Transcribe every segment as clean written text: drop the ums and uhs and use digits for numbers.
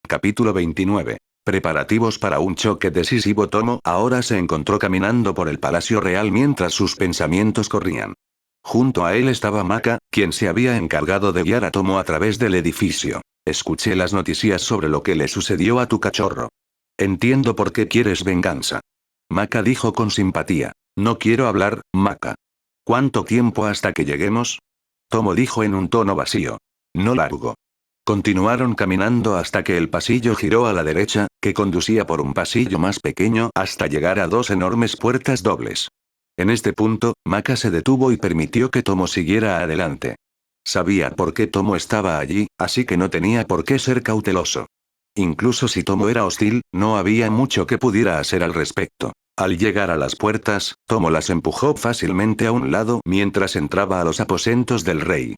Capítulo 29. Preparativos para un choque decisivo. Tomo ahora se encontró caminando por el Palacio Real mientras sus pensamientos corrían. Junto a él estaba Maka, quien se había encargado de guiar a Tomo a través del edificio. Escuché las noticias sobre lo que le sucedió a tu cachorro. Entiendo por qué quieres venganza. Maka dijo con simpatía. No quiero hablar, Maka. ¿Cuánto tiempo hasta que lleguemos? Tomo dijo en un tono vacío. No largo. Continuaron caminando hasta que el pasillo giró a la derecha, que conducía por un pasillo más pequeño hasta llegar a dos enormes puertas dobles. En este punto, Maka se detuvo y permitió que Tomo siguiera adelante. Sabía por qué Tomo estaba allí, así que no tenía por qué ser cauteloso. Incluso si Tomo era hostil, no había mucho que pudiera hacer al respecto. Al llegar a las puertas, Tomo las empujó fácilmente a un lado mientras entraba a los aposentos del rey.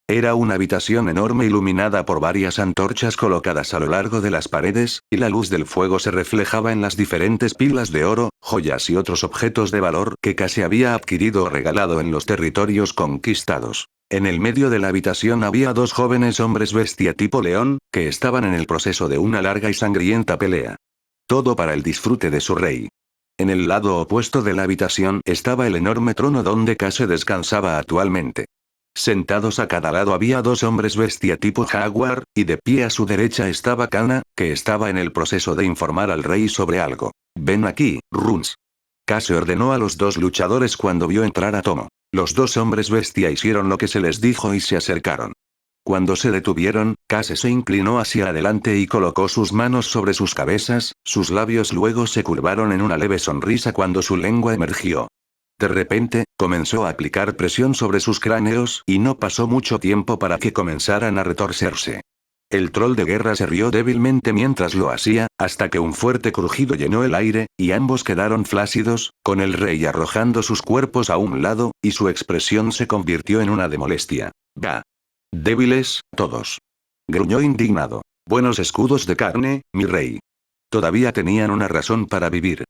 Era una habitación enorme iluminada por varias antorchas colocadas a lo largo de las paredes, y la luz del fuego se reflejaba en las diferentes pilas de oro, joyas y otros objetos de valor que casi había adquirido o regalado en los territorios conquistados. En el medio de la habitación había dos jóvenes hombres bestia tipo león, que estaban en el proceso de una larga y sangrienta pelea. Todo para el disfrute de su rey. En el lado opuesto de la habitación estaba el enorme trono donde Case descansaba actualmente. Sentados a cada lado había dos hombres bestia tipo jaguar, y de pie a su derecha estaba Kana, que estaba en el proceso de informar al rey sobre algo. Ven aquí, Runs. Case ordenó a los dos luchadores cuando vio entrar a Tomo. Los dos hombres bestia hicieron lo que se les dijo y se acercaron. Cuando se detuvieron, Case se inclinó hacia adelante y colocó sus manos sobre sus cabezas, sus labios luego se curvaron en una leve sonrisa cuando su lengua emergió. De repente, comenzó a aplicar presión sobre sus cráneos y no pasó mucho tiempo para que comenzaran a retorcerse. El troll de guerra se rió débilmente mientras lo hacía, hasta que un fuerte crujido llenó el aire, y ambos quedaron flácidos, con el rey arrojando sus cuerpos a un lado, y su expresión se convirtió en una de molestia. «Bah. Débiles, todos». Gruñó indignado. «Buenos escudos de carne, mi rey. Todavía tenían una razón para vivir».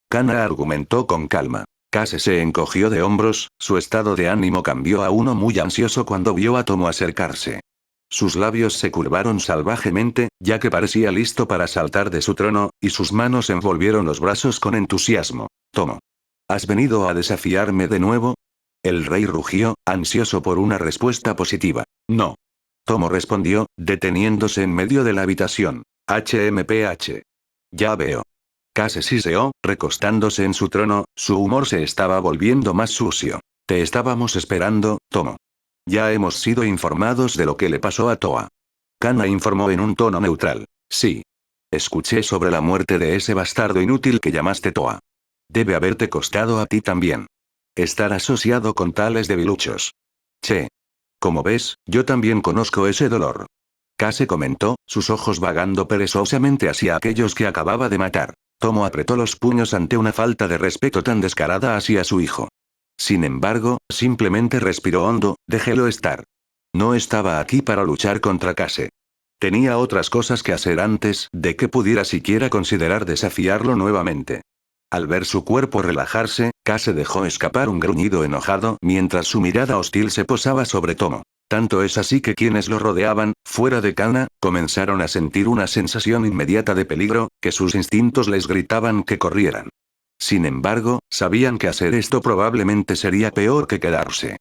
Kana argumentó con calma. Case se encogió de hombros, su estado de ánimo cambió a uno muy ansioso cuando vio a Tomo acercarse. Sus labios se curvaron salvajemente, ya que parecía listo para saltar de su trono, y sus manos envolvieron los brazos con entusiasmo. «Tomo. ¿Has venido a desafiarme de nuevo?» El rey rugió, ansioso por una respuesta positiva. «No». Tomo respondió, deteniéndose en medio de la habitación. «HMPH. Ya veo». Case siseó, recostándose en su trono, su humor se estaba volviendo más sucio. «Te estábamos esperando, Tomo. Ya hemos sido informados de lo que le pasó a Toa». Kana informó en un tono neutral. «Sí. Escuché sobre la muerte de ese bastardo inútil que llamaste Toa. Debe haberte costado a ti también. Estar asociado con tales debiluchos. Che. Como ves, yo también conozco ese dolor». Case comentó, sus ojos vagando perezosamente hacia aquellos que acababa de matar. Tomo apretó los puños ante una falta de respeto tan descarada hacia su hijo. Sin embargo, simplemente respiró hondo, déjelo estar. No estaba aquí para luchar contra Case. Tenía otras cosas que hacer antes de que pudiera siquiera considerar desafiarlo nuevamente. Al ver su cuerpo relajarse, Case dejó escapar un gruñido enojado mientras su mirada hostil se posaba sobre Tomo. Tanto es así que quienes lo rodeaban, fuera de Kana, comenzaron a sentir una sensación inmediata de peligro, que sus instintos les gritaban que corrieran. Sin embargo, sabían que hacer esto probablemente sería peor que quedarse.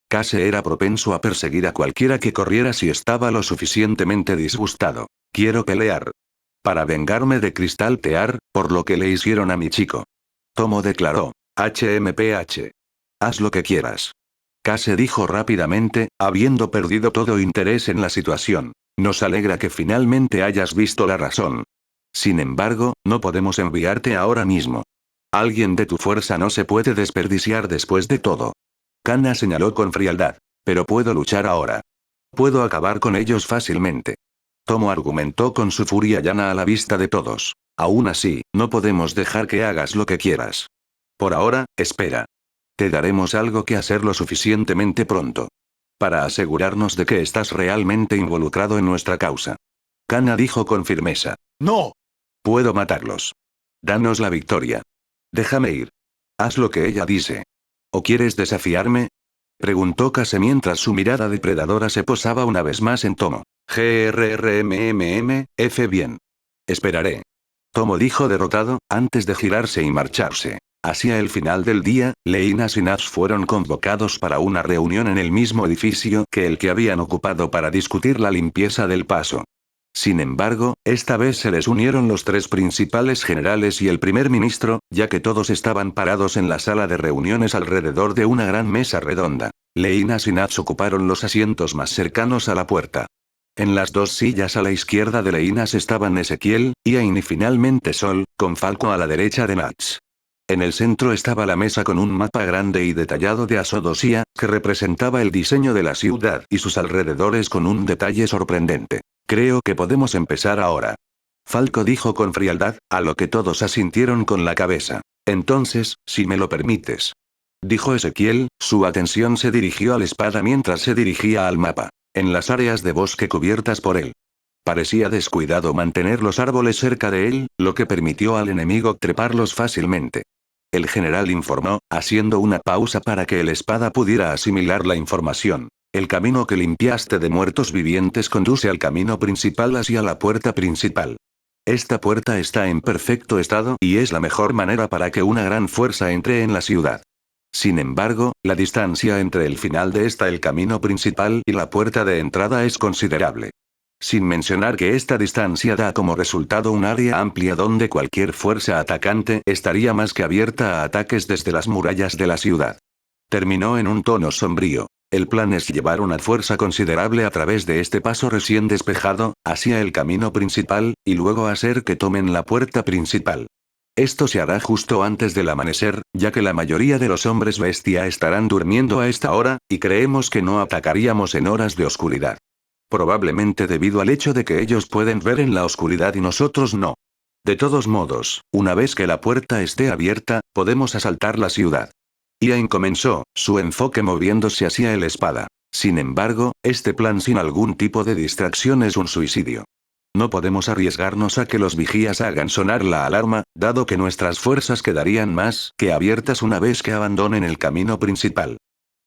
Case era propenso a perseguir a cualquiera que corriera si estaba lo suficientemente disgustado. «Quiero pelear. Para vengarme de Cristal Tear, por lo que le hicieron a mi chico». Tomo declaró. «HMPH. Haz lo que quieras». Case dijo rápidamente, habiendo perdido todo interés en la situación. «Nos alegra que finalmente hayas visto la razón. Sin embargo, no podemos enviarte ahora mismo. Alguien de tu fuerza no se puede desperdiciar después de todo». Kana señaló con frialdad. «Pero puedo luchar ahora. Puedo acabar con ellos fácilmente». Tomo argumentó con su furia llana a la vista de todos. «Aún así, no podemos dejar que hagas lo que quieras. Por ahora, espera. Te daremos algo que hacer lo suficientemente pronto. Para asegurarnos de que estás realmente involucrado en nuestra causa». Kana dijo con firmeza. «No. Puedo matarlos. Danos la victoria. Déjame ir. Haz lo que ella dice». «¿O quieres desafiarme?», preguntó Case mientras su mirada depredadora se posaba una vez más en Tomo. «GRRMMM, F bien. Esperaré. Tomo dijo derrotado, antes de girarse y marcharse. Hacia el final del día, Leinas y Nats fueron convocados para una reunión en el mismo edificio que el que habían ocupado para discutir la limpieza del paso. Sin embargo, esta vez se les unieron los tres principales generales y el primer ministro, ya que todos estaban parados en la sala de reuniones alrededor de una gran mesa redonda. Leinas y Nats ocuparon los asientos más cercanos a la puerta. En las dos sillas a la izquierda de Leinas estaban Ezequiel, Iain y finalmente Sol, con Falco a la derecha de Nats. En el centro estaba la mesa con un mapa grande y detallado de Asodosia, que representaba el diseño de la ciudad y sus alrededores con un detalle sorprendente. Creo que podemos empezar ahora. Falco dijo con frialdad, a lo que todos asintieron con la cabeza. Entonces, si me lo permites. Dijo Ezequiel, su atención se dirigió a la espada mientras se dirigía al mapa. En las áreas de bosque cubiertas por él. Parecía descuidado mantener los árboles cerca de él, lo que permitió al enemigo treparlos fácilmente. El general informó, haciendo una pausa para que el espada pudiera asimilar la información. El camino que limpiaste de muertos vivientes conduce al camino principal hacia la puerta principal. Esta puerta está en perfecto estado y es la mejor manera para que una gran fuerza entre en la ciudad. Sin embargo, la distancia entre el final de el camino principal y la puerta de entrada es considerable. Sin mencionar que esta distancia da como resultado un área amplia donde cualquier fuerza atacante estaría más que abierta a ataques desde las murallas de la ciudad. Terminó en un tono sombrío. El plan es llevar una fuerza considerable a través de este paso recién despejado, hacia el camino principal, y luego hacer que tomen la puerta principal. Esto se hará justo antes del amanecer, ya que la mayoría de los hombres bestia estarán durmiendo a esta hora, y creemos que no atacaríamos en horas de oscuridad. Probablemente debido al hecho de que ellos pueden ver en la oscuridad y nosotros no. De todos modos, una vez que la puerta esté abierta, podemos asaltar la ciudad. Iain comenzó, su enfoque moviéndose hacia el espada. Sin embargo, este plan sin algún tipo de distracción es un suicidio. No podemos arriesgarnos a que los vigías hagan sonar la alarma, dado que nuestras fuerzas quedarían más que abiertas una vez que abandonen el camino principal.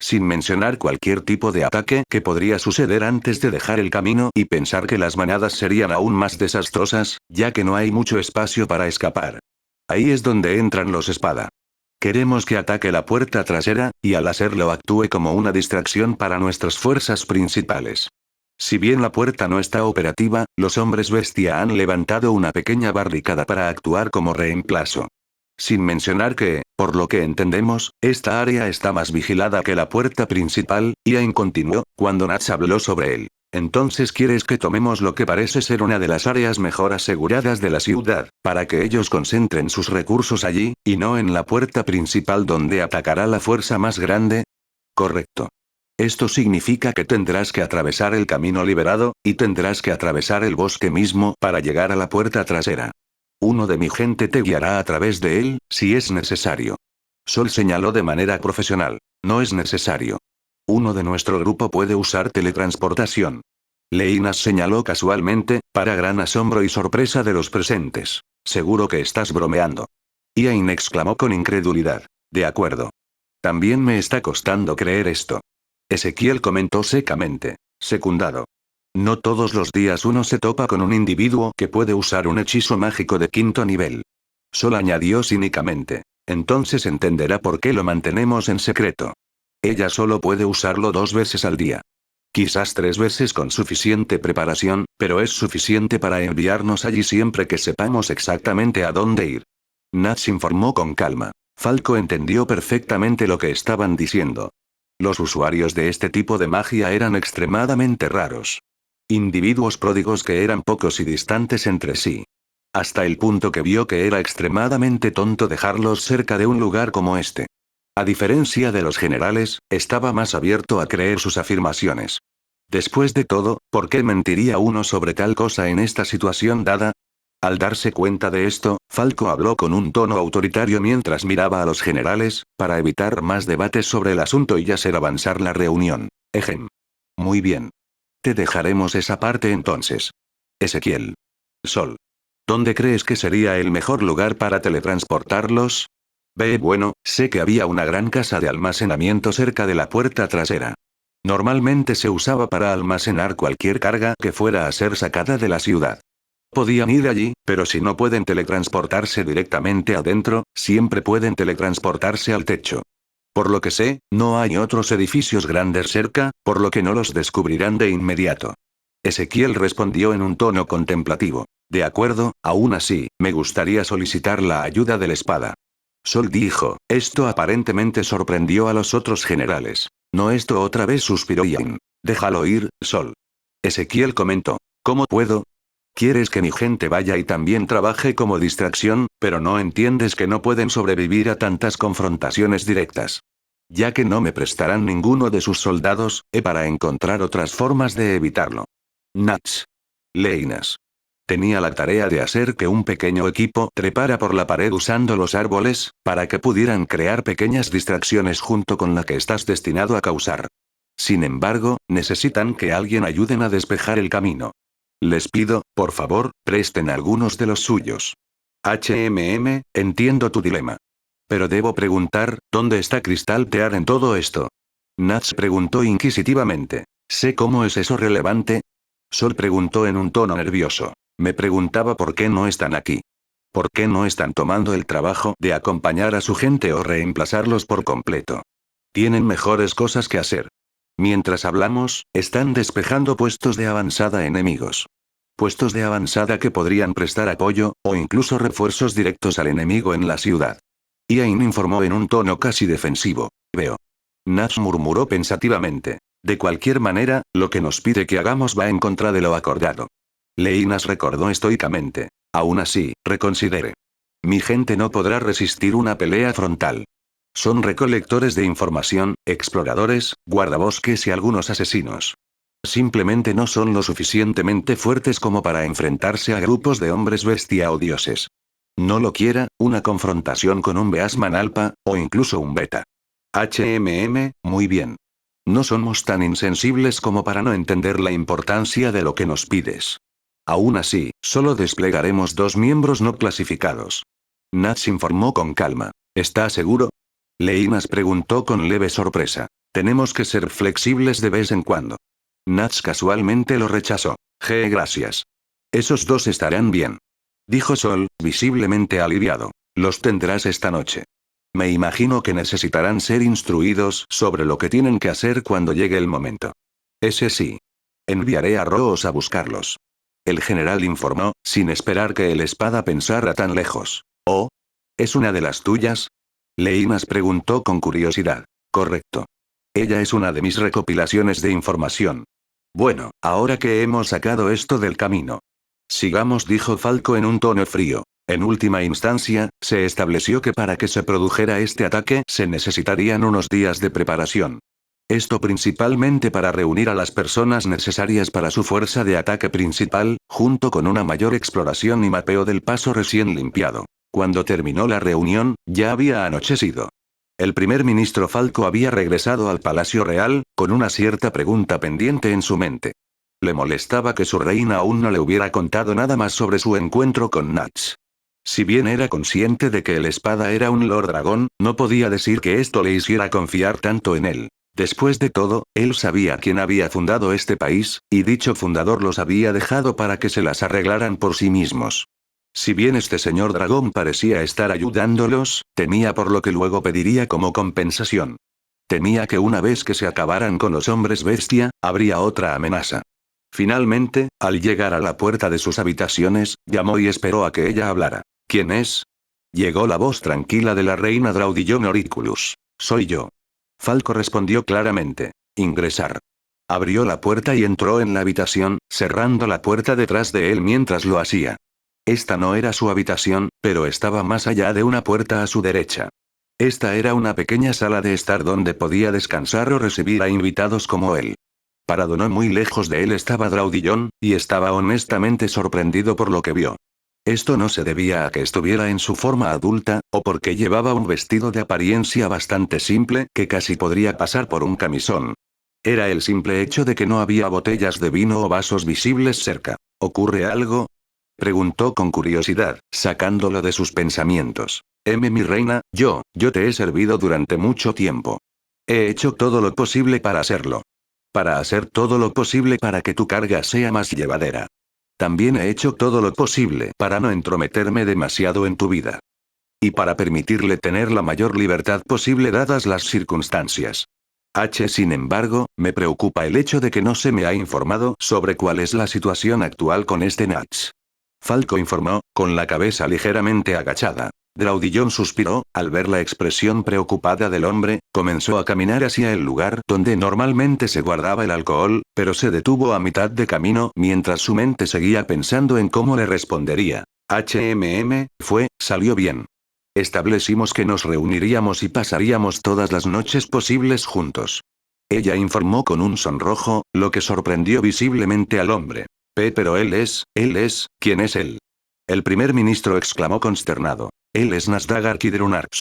Sin mencionar cualquier tipo de ataque que podría suceder antes de dejar el camino y pensar que las manadas serían aún más desastrosas, ya que no hay mucho espacio para escapar. Ahí es donde entran los espada. Queremos que ataque la puerta trasera, y al hacerlo actúe como una distracción para nuestras fuerzas principales. Si bien la puerta no está operativa, los hombres bestia han levantado una pequeña barricada para actuar como reemplazo. Sin mencionar que, por lo que entendemos, esta área está más vigilada que la puerta principal, Iain continuó, cuando Nats habló sobre él. Entonces quieres que tomemos lo que parece ser una de las áreas mejor aseguradas de la ciudad, para que ellos concentren sus recursos allí, y no en la puerta principal donde atacará la fuerza más grande. Correcto. Esto significa que tendrás que atravesar el camino liberado, y tendrás que atravesar el bosque mismo para llegar a la puerta trasera. Uno de mi gente te guiará a través de él, si es necesario. Sol señaló de manera profesional. No es necesario. Uno de nuestro grupo puede usar teletransportación. Leinas señaló casualmente, para gran asombro y sorpresa de los presentes. Seguro que estás bromeando. Iain exclamó con incredulidad. De acuerdo. También me está costando creer esto. Ezequiel comentó secamente. Secundado. No todos los días uno se topa con un individuo que puede usar un hechizo mágico de 5º nivel. Sol añadió cínicamente. Entonces entenderá por qué lo mantenemos en secreto. Ella solo puede usarlo 2 veces al día. Quizás 3 veces con suficiente preparación, pero es suficiente para enviarnos allí siempre que sepamos exactamente a dónde ir. Nats informó con calma. Falco entendió perfectamente lo que estaban diciendo. Los usuarios de este tipo de magia eran extremadamente raros. Individuos pródigos que eran pocos y distantes entre sí. Hasta el punto que vio que era extremadamente tonto dejarlos cerca de un lugar como este. A diferencia de los generales, estaba más abierto a creer sus afirmaciones. Después de todo, ¿por qué mentiría uno sobre tal cosa en esta situación dada? Al darse cuenta de esto, Falco habló con un tono autoritario mientras miraba a los generales, para evitar más debates sobre el asunto y hacer avanzar la reunión. Ejem. Muy bien. Te dejaremos esa parte entonces. Ezequiel. Sol. ¿Dónde crees que sería el mejor lugar para teletransportarlos? Bueno, sé que había una gran casa de almacenamiento cerca de la puerta trasera. Normalmente se usaba para almacenar cualquier carga que fuera a ser sacada de la ciudad. Podían ir allí, pero si no pueden teletransportarse directamente adentro, siempre pueden teletransportarse al techo. Por lo que sé, no hay otros edificios grandes cerca, por lo que no los descubrirán de inmediato. Ezequiel respondió en un tono contemplativo. De acuerdo, aún así, me gustaría solicitar la ayuda de la espada. Sol dijo, esto aparentemente sorprendió a los otros generales. No, esto otra vez suspiró Ian. Déjalo ir, Sol. Ezequiel comentó. ¿Cómo puedo? Quieres que mi gente vaya y también trabaje como distracción, pero no entiendes que no pueden sobrevivir a tantas confrontaciones directas. Ya que no me prestarán ninguno de sus soldados, para encontrar otras formas de evitarlo. Nats. Leinas. Tenía la tarea de hacer que un pequeño equipo trepara por la pared usando los árboles, para que pudieran crear pequeñas distracciones junto con la que estás destinado a causar. Sin embargo, necesitan que alguien ayuden a despejar el camino. Les pido, por favor, presten algunos de los suyos. Entiendo tu dilema. Pero debo preguntar, ¿dónde está Crystal Tear en todo esto? Nats preguntó inquisitivamente. ¿Sé cómo es eso relevante? Sol preguntó en un tono nervioso. Me preguntaba por qué no están aquí. ¿Por qué no están tomando el trabajo de acompañar a su gente o reemplazarlos por completo? Tienen mejores cosas que hacer. Mientras hablamos, están despejando puestos de avanzada enemigos. Puestos de avanzada que podrían prestar apoyo, o incluso refuerzos directos al enemigo en la ciudad. Ian informó en un tono casi defensivo. Veo. Nats murmuró pensativamente. De cualquier manera, lo que nos pide que hagamos va en contra de lo acordado. Leinas recordó estoicamente. Aún así, reconsidere. Mi gente no podrá resistir una pelea frontal. Son recolectores de información, exploradores, guardabosques y algunos asesinos. Simplemente no son lo suficientemente fuertes como para enfrentarse a grupos de hombres bestia o dioses. No lo quiera, una confrontación con un Beasman Alpha, o incluso un Beta. Muy bien. No somos tan insensibles como para no entender la importancia de lo que nos pides. Aún así, solo desplegaremos 2 miembros no clasificados. Nats informó con calma. ¿Está seguro? Leinas preguntó con leve sorpresa. Tenemos que ser flexibles de vez en cuando. Nats casualmente lo rechazó. Gracias. Esos 2 estarán bien. Dijo Sol, visiblemente aliviado. Los tendrás esta noche. Me imagino que necesitarán ser instruidos sobre lo que tienen que hacer cuando llegue el momento. Ese sí. Enviaré a Roos a buscarlos. El general informó, sin esperar que el espada pensara tan lejos. ¿Oh? ¿Es una de las tuyas? Leinas preguntó con curiosidad. Correcto. Ella es una de mis recopilaciones de información. Bueno, ahora que hemos sacado esto del camino. Sigamos, dijo Falco en un tono frío. En última instancia, se estableció que para que se produjera este ataque se necesitarían unos días de preparación. Esto principalmente para reunir a las personas necesarias para su fuerza de ataque principal, junto con una mayor exploración y mapeo del paso recién limpiado. Cuando terminó la reunión, ya había anochecido. El primer ministro Falco había regresado al Palacio Real, con una cierta pregunta pendiente en su mente. Le molestaba que su reina aún no le hubiera contado nada más sobre su encuentro con Nats. Si bien era consciente de que el espada era un Lord Dragón, no podía decir que esto le hiciera confiar tanto en él. Después de todo, él sabía quién había fundado este país, y dicho fundador los había dejado para que se las arreglaran por sí mismos. Si bien este señor dragón parecía estar ayudándolos, temía por lo que luego pediría como compensación. Temía que una vez que se acabaran con los hombres bestia, habría otra amenaza. Finalmente, al llegar a la puerta de sus habitaciones, llamó y esperó a que ella hablara. ¿Quién es? Llegó la voz tranquila de la reina Draudillon Oriculus. Soy yo. Falco respondió claramente. Ingresar. Abrió la puerta y entró en la habitación, cerrando la puerta detrás de él mientras lo hacía. Esta no era su habitación, pero estaba más allá de una puerta a su derecha. Esta era una pequeña sala de estar donde podía descansar o recibir a invitados como él. Parado no muy lejos de él estaba Draudillon, y estaba honestamente sorprendido por lo que vio. Esto no se debía a que estuviera en su forma adulta, o porque llevaba un vestido de apariencia bastante simple que casi podría pasar por un camisón. Era el simple hecho de que no había botellas de vino o vasos visibles cerca. ¿Ocurre algo? Preguntó con curiosidad, sacándolo de sus pensamientos. Mi reina, yo te he servido durante mucho tiempo. He hecho todo lo posible para hacerlo. Para hacer todo lo posible para que tu carga sea más llevadera. También he hecho todo lo posible para no entrometerme demasiado en tu vida. Y para permitirle tener la mayor libertad posible dadas las circunstancias. Sin embargo, me preocupa el hecho de que no se me ha informado sobre cuál es la situación actual con este Nats. Falco informó, con la cabeza ligeramente agachada. Draudillon suspiró, al ver la expresión preocupada del hombre, comenzó a caminar hacia el lugar donde normalmente se guardaba el alcohol, pero se detuvo a mitad de camino mientras su mente seguía pensando en cómo le respondería. Salió bien. Establecimos que nos reuniríamos y pasaríamos todas las noches posibles juntos. Ella informó con un sonrojo, lo que sorprendió visiblemente al hombre. Pero ¿quién es él? El primer ministro exclamó consternado. Él es Nasdagar Kidrunarks.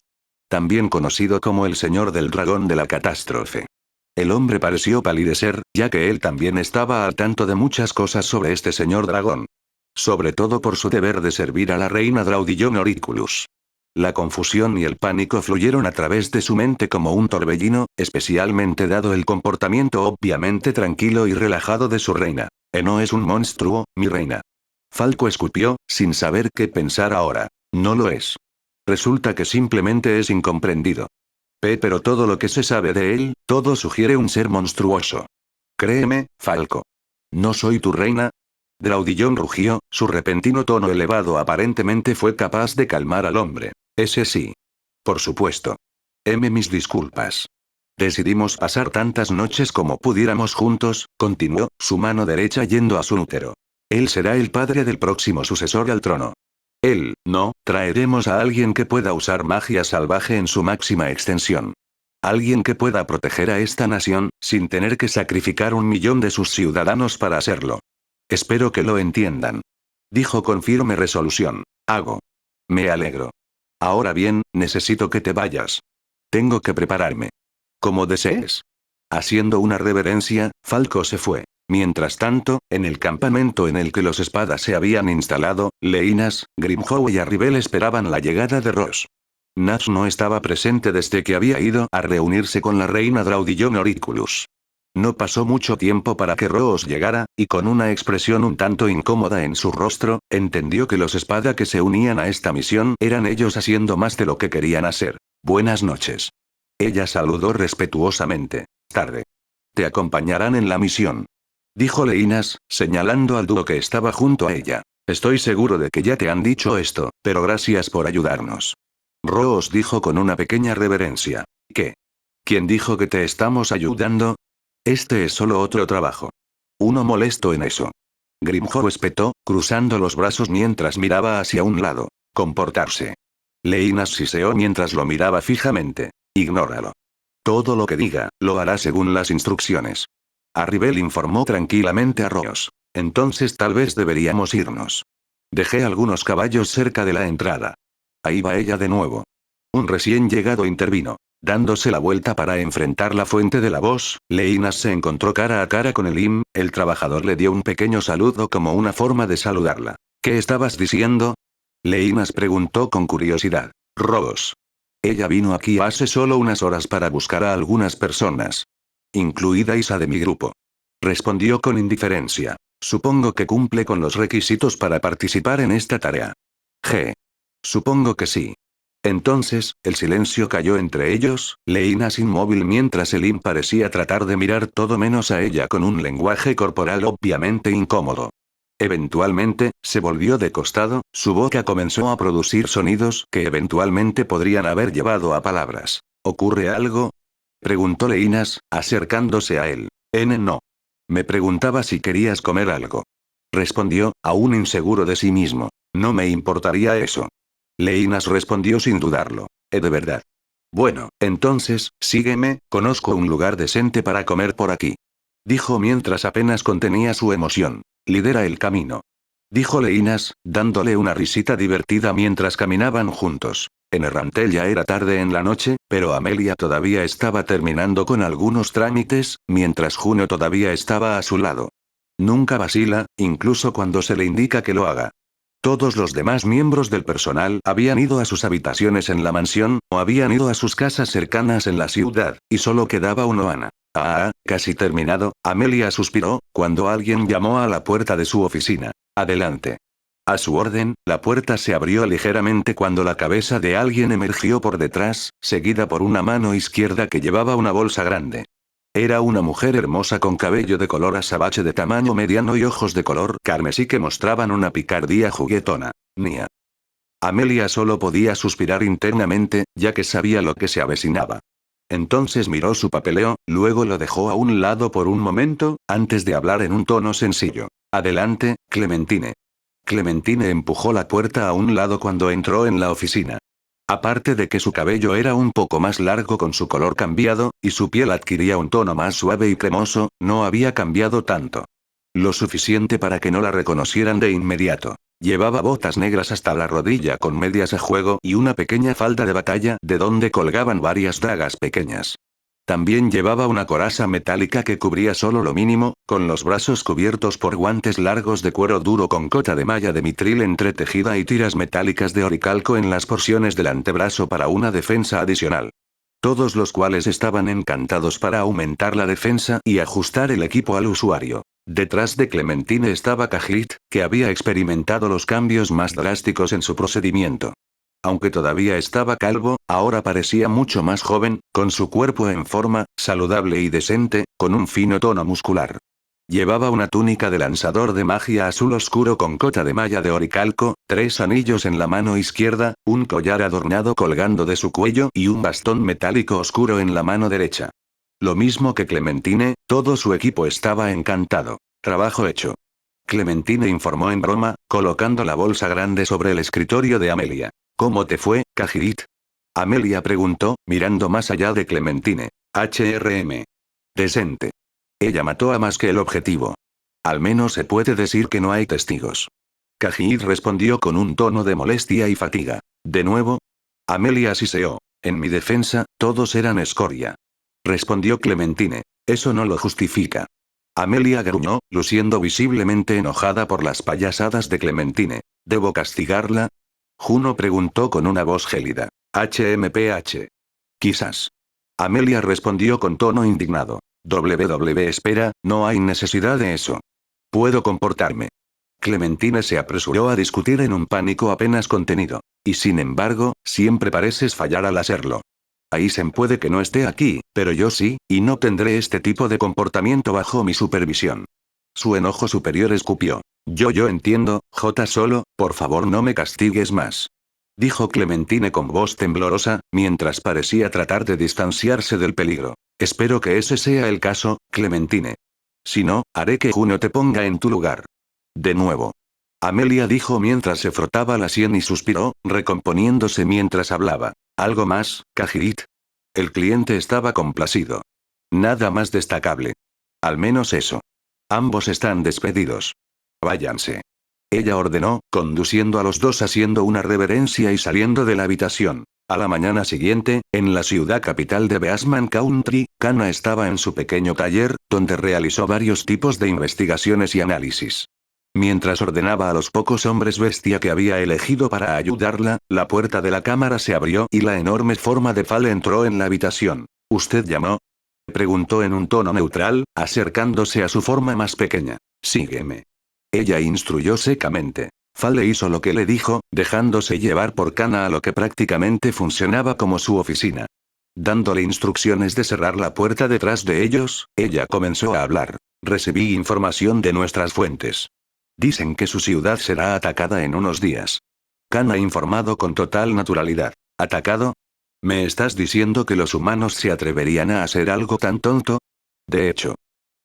También conocido como el señor del dragón de la catástrofe. El hombre pareció palidecer, ya que él también estaba al tanto de muchas cosas sobre este señor dragón. Sobre todo por su deber de servir a la reina Draudillon Oriculus. La confusión y el pánico fluyeron a través de su mente como un torbellino, especialmente dado el comportamiento obviamente tranquilo y relajado de su reina. No es un monstruo, mi reina. Falco escupió, sin saber qué pensar ahora. No lo es. Resulta que simplemente es incomprendido. Pero todo lo que se sabe de él, todo sugiere un ser monstruoso. Créeme, Falco. ¿No soy tu reina? Draudillon rugió, su repentino tono elevado aparentemente fue capaz de calmar al hombre. Ese sí. Por supuesto. Mis disculpas. Decidimos pasar tantas noches como pudiéramos juntos, continuó, su mano derecha yendo a su útero. Él será el padre del próximo sucesor al trono. Traeremos a alguien que pueda usar magia salvaje en su máxima extensión. Alguien que pueda proteger a esta nación, sin tener que sacrificar 1.000.000 de sus ciudadanos para hacerlo. Espero que lo entiendan. Dijo con firme resolución. Me alegro. Ahora bien, necesito que te vayas. Tengo que prepararme. Como desees. Haciendo una reverencia, Falco se fue. Mientras tanto, en el campamento en el que los espadas se habían instalado, Leinas, Grimhow y Arribel esperaban la llegada de Ross. Nash no estaba presente desde que había ido a reunirse con la reina Draudillon Oriculus. No pasó mucho tiempo para que Ross llegara, y con una expresión un tanto incómoda en su rostro, entendió que los espada que se unían a esta misión eran ellos haciendo más de lo que querían hacer. Buenas noches. Ella saludó respetuosamente. Tarde. Te acompañarán en la misión. Dijo Leinas, señalando al dúo que estaba junto a ella. Estoy seguro de que ya te han dicho esto, pero gracias por ayudarnos. Ross dijo con una pequeña reverencia. ¿Qué? ¿Quién dijo que te estamos ayudando? Este es solo otro trabajo. Uno molesto en eso. Grimhow espetó, cruzando los brazos mientras miraba hacia un lado. Comportarse. Leinas siseó mientras lo miraba fijamente. Ignóralo. Todo lo que diga, lo hará según las instrucciones. Arribel informó tranquilamente a Ross. Entonces tal vez deberíamos irnos. Dejé algunos caballos cerca de la entrada. Ahí va ella de nuevo. Un recién llegado intervino. Dándose la vuelta para enfrentar la fuente de la voz, Leinas se encontró cara a cara con el trabajador le dio un pequeño saludo como una forma de saludarla. ¿Qué estabas diciendo? Leinas preguntó con curiosidad. Ross. Ella vino aquí hace solo unas horas para buscar a algunas personas. Incluida Isa de mi grupo. Respondió con indiferencia. Supongo que cumple con los requisitos para participar en esta tarea. Supongo que sí. Entonces, el silencio cayó entre ellos, Leinas inmóvil mientras parecía tratar de mirar todo menos a ella con un lenguaje corporal obviamente incómodo. Eventualmente, se volvió de costado, su boca comenzó a producir sonidos que eventualmente podrían haber llevado a palabras. ¿Ocurre algo? Preguntó Leinas, acercándose a él. No. Me preguntaba si querías comer algo. Respondió, aún inseguro de sí mismo. No me importaría eso. Leinas respondió sin dudarlo. De verdad. Bueno, entonces, sígueme, conozco un lugar decente para comer por aquí. Dijo mientras apenas contenía su emoción. Lidera el camino. Dijo Leinas, dándole una risita divertida mientras caminaban juntos. En Errantel ya era tarde en la noche, pero Amelia todavía estaba terminando con algunos trámites, mientras Juno todavía estaba a su lado. Nunca vacila, incluso cuando se le indica que lo haga. Todos los demás miembros del personal habían ido a sus habitaciones en la mansión, o habían ido a sus casas cercanas en la ciudad, y solo quedaba uno Ana. Casi terminado, Amelia suspiró, cuando alguien llamó a la puerta de su oficina. Adelante. A su orden, la puerta se abrió ligeramente cuando la cabeza de alguien emergió por detrás, seguida por una mano izquierda que llevaba una bolsa grande. Era una mujer hermosa con cabello de color azabache de tamaño mediano y ojos de color carmesí que mostraban una picardía juguetona. Nia. Amelia solo podía suspirar internamente, ya que sabía lo que se avecinaba. Entonces miró su papeleo, luego lo dejó a un lado por un momento, antes de hablar en un tono sencillo. Adelante, Clementine. Clementine empujó la puerta a un lado cuando entró en la oficina. Aparte de que su cabello era un poco más largo con su color cambiado, y su piel adquiría un tono más suave y cremoso, no había cambiado tanto. Lo suficiente para que no la reconocieran de inmediato. Llevaba botas negras hasta la rodilla con medias a juego y una pequeña falda de batalla de donde colgaban varias dagas pequeñas. También llevaba una coraza metálica que cubría solo lo mínimo, con los brazos cubiertos por guantes largos de cuero duro con cota de malla de mitril entretejida y tiras metálicas de oricalco en las porciones del antebrazo para una defensa adicional. Todos los cuales estaban encantados para aumentar la defensa y ajustar el equipo al usuario. Detrás de Clementine estaba Khajiit, que había experimentado los cambios más drásticos en su procedimiento. Aunque todavía estaba calvo, ahora parecía mucho más joven, con su cuerpo en forma, saludable y decente, con un fino tono muscular. Llevaba una túnica de lanzador de magia azul oscuro con cota de malla de oricalco, 3 anillos en la mano izquierda, un collar adornado colgando de su cuello y un bastón metálico oscuro en la mano derecha. Lo mismo que Clementine, todo su equipo estaba encantado. Trabajo hecho. Clementine informó en broma, colocando la bolsa grande sobre el escritorio de Amelia. ¿Cómo te fue, Khajiit? Amelia preguntó, mirando más allá de Clementine. HRM. Decente. Ella mató a más que el objetivo. Al menos se puede decir que no hay testigos. Khajiit respondió con un tono de molestia y fatiga. ¿De nuevo? Amelia siseó. En mi defensa, todos eran escoria. Respondió Clementine. Eso no lo justifica. Amelia gruñó, luciendo visiblemente enojada por las payasadas de Clementine. ¿Debo castigarla? Juno preguntó con una voz gélida. HMPH. Quizás. Amelia respondió con tono indignado. Espera, no hay necesidad de eso. Puedo comportarme. Clementine se apresuró a discutir en un pánico apenas contenido. Y sin embargo, siempre pareces fallar al hacerlo. Aizen puede que no esté aquí, pero yo sí, y no tendré este tipo de comportamiento bajo mi supervisión. Su enojo superior escupió. Yo entiendo, solo, por favor no me castigues más. Dijo Clementine con voz temblorosa, mientras parecía tratar de distanciarse del peligro. Espero que ese sea el caso, Clementine. Si no, haré que Juno te ponga en tu lugar. De nuevo. Amelia dijo mientras se frotaba la sien y suspiró, recomponiéndose mientras hablaba. ¿Algo más, Khajiit? El cliente estaba complacido. Nada más destacable. Al menos eso. Ambos están despedidos. Váyanse. Ella ordenó, conduciendo a los dos haciendo una reverencia y saliendo de la habitación. A la mañana siguiente, en la ciudad capital de Beastman Country, Kana estaba en su pequeño taller, donde realizó varios tipos de investigaciones y análisis. Mientras ordenaba a los pocos hombres bestia que había elegido para ayudarla, la puerta de la cámara se abrió y la enorme forma de Fal entró en la habitación. ¿Usted llamó? Preguntó en un tono neutral, acercándose a su forma más pequeña. Sígueme. Ella instruyó secamente. Fale hizo lo que le dijo, dejándose llevar por Kana a lo que prácticamente funcionaba como su oficina. Dándole instrucciones de cerrar la puerta detrás de ellos, ella comenzó a hablar. Recibí información de nuestras fuentes. Dicen que su ciudad será atacada en unos días. Kana informado con total naturalidad. ¿Atacado? ¿Me estás diciendo que los humanos se atreverían a hacer algo tan tonto? De hecho,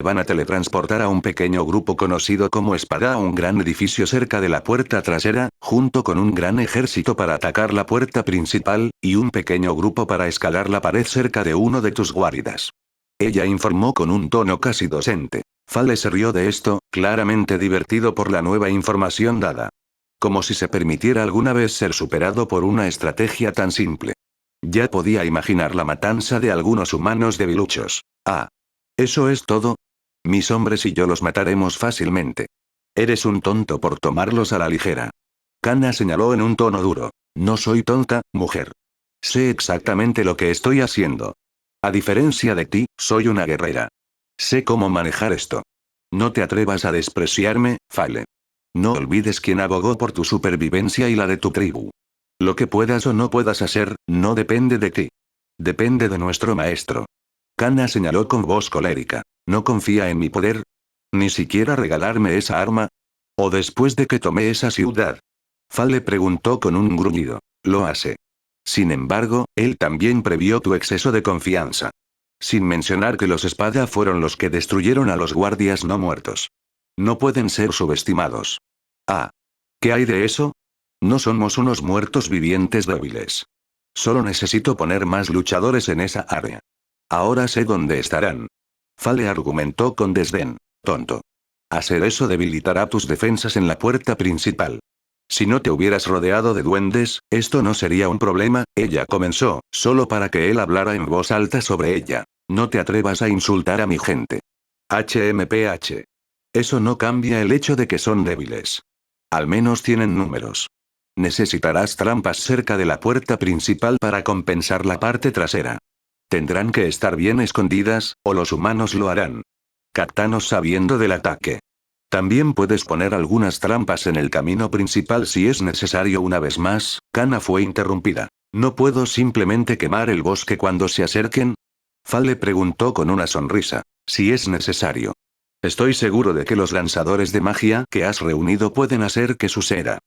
van a teletransportar a un pequeño grupo conocido como Espada a un gran edificio cerca de la puerta trasera, junto con un gran ejército para atacar la puerta principal, y un pequeño grupo para escalar la pared cerca de uno de tus guaridas. Ella informó con un tono casi docente. Fale se rió de esto, claramente divertido por la nueva información dada. Como si se permitiera alguna vez ser superado por una estrategia tan simple. Ya podía imaginar la matanza de algunos humanos debiluchos. Ah. ¿Eso es todo? Mis hombres y yo los mataremos fácilmente. Eres un tonto por tomarlos a la ligera. Kana señaló en un tono duro. No soy tonta, mujer. Sé exactamente lo que estoy haciendo. A diferencia de ti, soy una guerrera. Sé cómo manejar esto. No te atrevas a despreciarme, Fale. No olvides quién abogó por tu supervivencia y la de tu tribu. Lo que puedas o no puedas hacer, no depende de ti. Depende de nuestro maestro. Kana señaló con voz colérica. ¿No confía en mi poder? ¿Ni siquiera regalarme esa arma? ¿O después de que tomé esa ciudad? Fale preguntó con un gruñido. Lo hace. Sin embargo, él también previó tu exceso de confianza. Sin mencionar que los espada fueron los que destruyeron a los guardias no muertos. No pueden ser subestimados. Ah. ¿Qué hay de eso? No somos unos muertos vivientes débiles. Solo necesito poner más luchadores en esa área. Ahora sé dónde estarán. Fale argumentó con desdén. Tonto. Hacer eso debilitará tus defensas en la puerta principal. Si no te hubieras rodeado de duendes, esto no sería un problema, ella comenzó, solo para que él hablara en voz alta sobre ella. No te atrevas a insultar a mi gente. HMPH. Eso no cambia el hecho de que son débiles. Al menos tienen números. Necesitarás trampas cerca de la puerta principal para compensar la parte trasera. Tendrán que estar bien escondidas, o los humanos lo harán. Captanos sabiendo del ataque. También puedes poner algunas trampas en el camino principal si es necesario. Una vez más, Kana fue interrumpida. ¿No puedo simplemente quemar el bosque cuando se acerquen? Fale preguntó con una sonrisa. Si es necesario. Estoy seguro de que los lanzadores de magia que has reunido pueden hacer que suceda.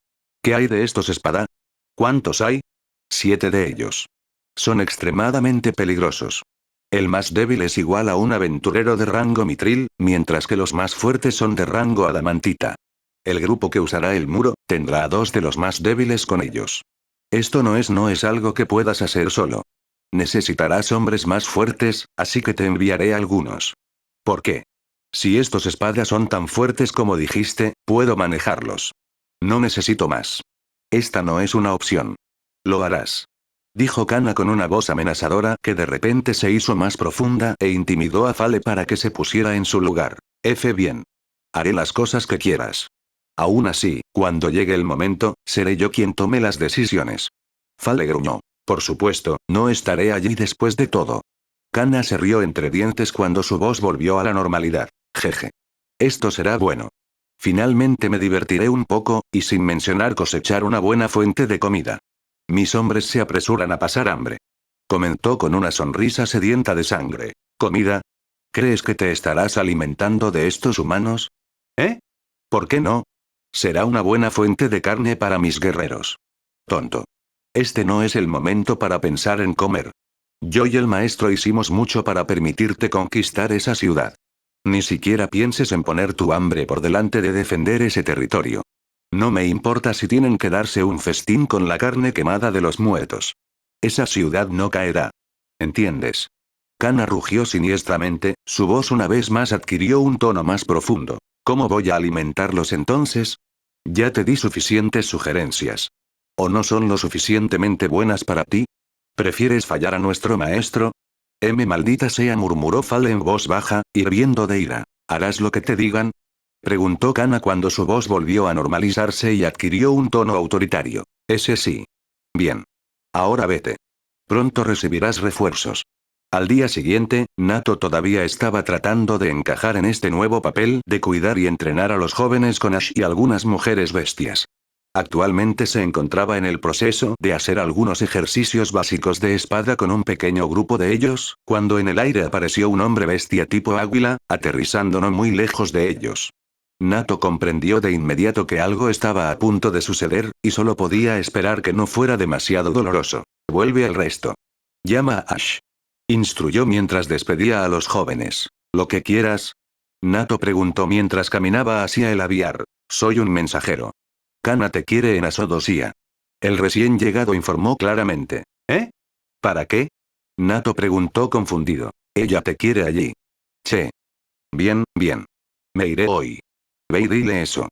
¿Qué hay de estos espada? ¿Cuántos hay? 7 de ellos. Son extremadamente peligrosos. El más débil es igual a un aventurero de rango mitril, mientras que los más fuertes son de rango adamantita. El grupo que usará el muro, tendrá a 2 de los más débiles con ellos. Esto no es algo que puedas hacer solo. Necesitarás hombres más fuertes, así que te enviaré algunos. ¿Por qué? Si estos espadas son tan fuertes como dijiste, puedo manejarlos. No necesito más. Esta no es una opción. Lo harás. Dijo Kana con una voz amenazadora que de repente se hizo más profunda e intimidó a Fale para que se pusiera en su lugar. Bien. Haré las cosas que quieras. Aún así, cuando llegue el momento, seré yo quien tome las decisiones. Fale gruñó. Por supuesto, no estaré allí después de todo. Kana se rió entre dientes cuando su voz volvió a la normalidad. Jeje. Esto será bueno. Finalmente me divertiré un poco, y sin mencionar cosechar una buena fuente de comida. Mis hombres se apresuran a pasar hambre. Comentó con una sonrisa sedienta de sangre. ¿Comida? ¿Crees que te estarás alimentando de estos humanos? ¿Eh? ¿Por qué no? Será una buena fuente de carne para mis guerreros. Tonto. Este no es el momento para pensar en comer. Yo y el maestro hicimos mucho para permitirte conquistar esa ciudad. Ni siquiera pienses en poner tu hambre por delante de defender ese territorio. No me importa si tienen que darse un festín con la carne quemada de los muertos. Esa ciudad no caerá. ¿Entiendes? Kana rugió siniestramente, su voz una vez más adquirió un tono más profundo. ¿Cómo voy a alimentarlos entonces? Ya te di suficientes sugerencias. ¿O no son lo suficientemente buenas para ti? ¿Prefieres fallar a nuestro maestro? Maldita sea, murmuró Fale en voz baja, hirviendo de ira. ¿Harás lo que te digan? Preguntó Kana cuando su voz volvió a normalizarse y adquirió un tono autoritario. Ese sí. Bien. Ahora vete. Pronto recibirás refuerzos. Al día siguiente, Nato todavía estaba tratando de encajar en este nuevo papel de cuidar y entrenar a los jóvenes con Ash y algunas mujeres bestias. Actualmente se encontraba en el proceso de hacer algunos ejercicios básicos de espada con un pequeño grupo de ellos, cuando en el aire apareció un hombre bestia tipo águila, aterrizando no muy lejos de ellos. Nato comprendió de inmediato que algo estaba a punto de suceder, y solo podía esperar que no fuera demasiado doloroso. Vuelve al resto. Llama a Ash. Instruyó mientras despedía a los jóvenes. ¿Lo que quieras? Nato preguntó mientras caminaba hacia el aviar. Soy un mensajero. Kana te quiere en Asodosía. El recién llegado informó claramente. ¿Eh? ¿Para qué? Nato preguntó confundido. Ella te quiere allí. Che. Bien, bien. Me iré hoy. Ve y dile eso.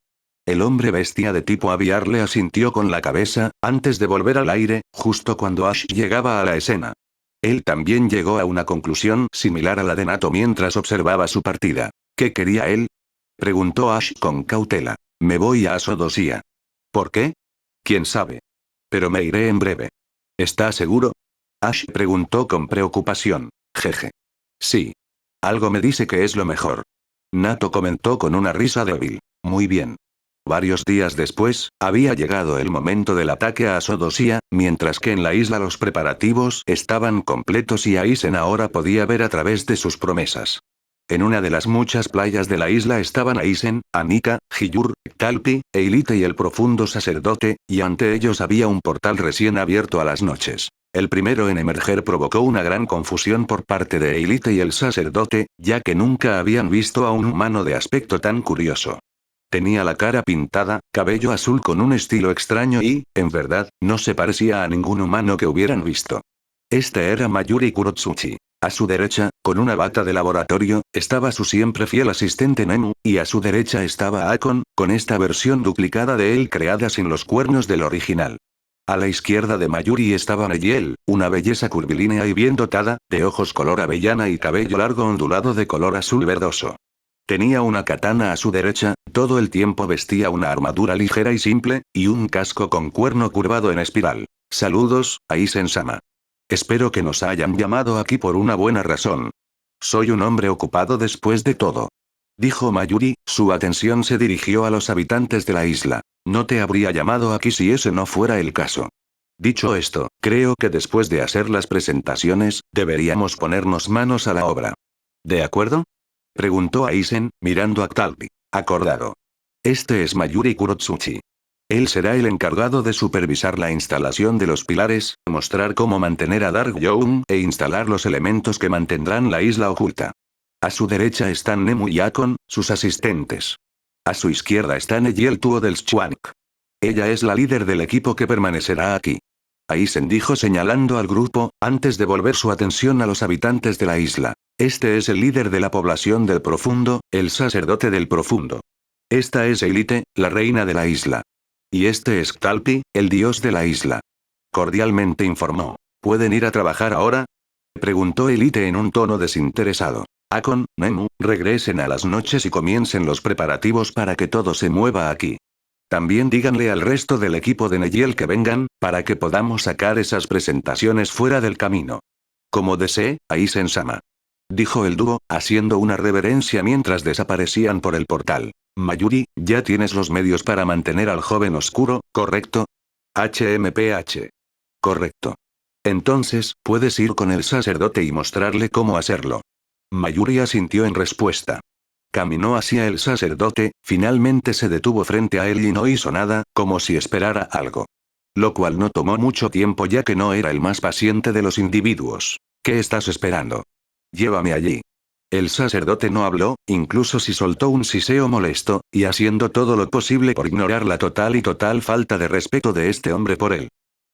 El hombre bestia de tipo aviar le asintió con la cabeza, antes de volver al aire, justo cuando Ash llegaba a la escena. Él también llegó a una conclusión similar a la de Nato mientras observaba su partida. ¿Qué quería él? Preguntó Ash con cautela. Me voy a Asodosía. ¿Por qué? ¿Quién sabe? Pero me iré en breve. ¿Está seguro? Ash preguntó con preocupación. Jeje. Sí. Algo me dice que es lo mejor. Nato comentó con una risa débil. Muy bien. Varios días después, había llegado el momento del ataque a Sodosia, mientras que en la isla los preparativos estaban completos y Aizen ahora podía ver a través de sus promesas. En una de las muchas playas de la isla estaban Aizen, Anika, Hiyur, Talpi, Eilite y el profundo sacerdote, y ante ellos había un portal recién abierto a las noches. El primero en emerger provocó una gran confusión por parte de Eilite y el sacerdote, ya que nunca habían visto a un humano de aspecto tan curioso. Tenía la cara pintada, cabello azul con un estilo extraño y, en verdad, no se parecía a ningún humano que hubieran visto. Este era Mayuri Kurotsuchi. A su derecha, con una bata de laboratorio, estaba su siempre fiel asistente Nemu, y a su derecha estaba Akon, con esta versión duplicada de él creada sin los cuernos del original. A la izquierda de Mayuri estaba Neyiel, una belleza curvilínea y bien dotada, de ojos color avellana y cabello largo ondulado de color azul verdoso. Tenía una katana a su derecha, todo el tiempo vestía una armadura ligera y simple, y un casco con cuerno curvado en espiral. Saludos, Aizen-sama. Espero que nos hayan llamado aquí por una buena razón. Soy un hombre ocupado después de todo. Dijo Mayuri, su atención se dirigió a los habitantes de la isla. No te habría llamado aquí si ese no fuera el caso. Dicho esto, creo que después de hacer las presentaciones, deberíamos ponernos manos a la obra. ¿De acuerdo? Preguntó Aizen, mirando a Talpi. Acordado. Este es Mayuri Kurotsuchi. Él será el encargado de supervisar la instalación de los pilares, mostrar cómo mantener a Dark Young e instalar los elementos que mantendrán la isla oculta. A su derecha están Nemu y Akon, sus asistentes. A su izquierda está Neyiel Tuo del Schwank. Ella es la líder del equipo que permanecerá aquí. Aizen dijo señalando al grupo, antes de volver su atención a los habitantes de la isla. Este es el líder de la población del profundo, el sacerdote del profundo. Esta es Eilite, la reina de la isla. Y este es Talpi, el dios de la isla. Cordialmente informó. ¿Pueden ir a trabajar ahora? Preguntó Eilite en un tono desinteresado. Akon, Nemu, regresen a las noches y comiencen los preparativos para que todo se mueva aquí. También díganle al resto del equipo de Neyiel que vengan, para que podamos sacar esas presentaciones fuera del camino. Como desee, Aizen-sama. Dijo el dúo, haciendo una reverencia mientras desaparecían por el portal. Mayuri, ya tienes los medios para mantener al joven oscuro, ¿correcto? HMPH. Correcto. Entonces, puedes ir con el sacerdote y mostrarle cómo hacerlo. Mayuri asintió en respuesta. Caminó hacia el sacerdote, finalmente se detuvo frente a él y no hizo nada, como si esperara algo. Lo cual no tomó mucho tiempo ya que no era el más paciente de los individuos. ¿Qué estás esperando? Llévame allí. El sacerdote no habló, incluso si soltó un siseo molesto, y haciendo todo lo posible por ignorar la total falta de respeto de este hombre por él.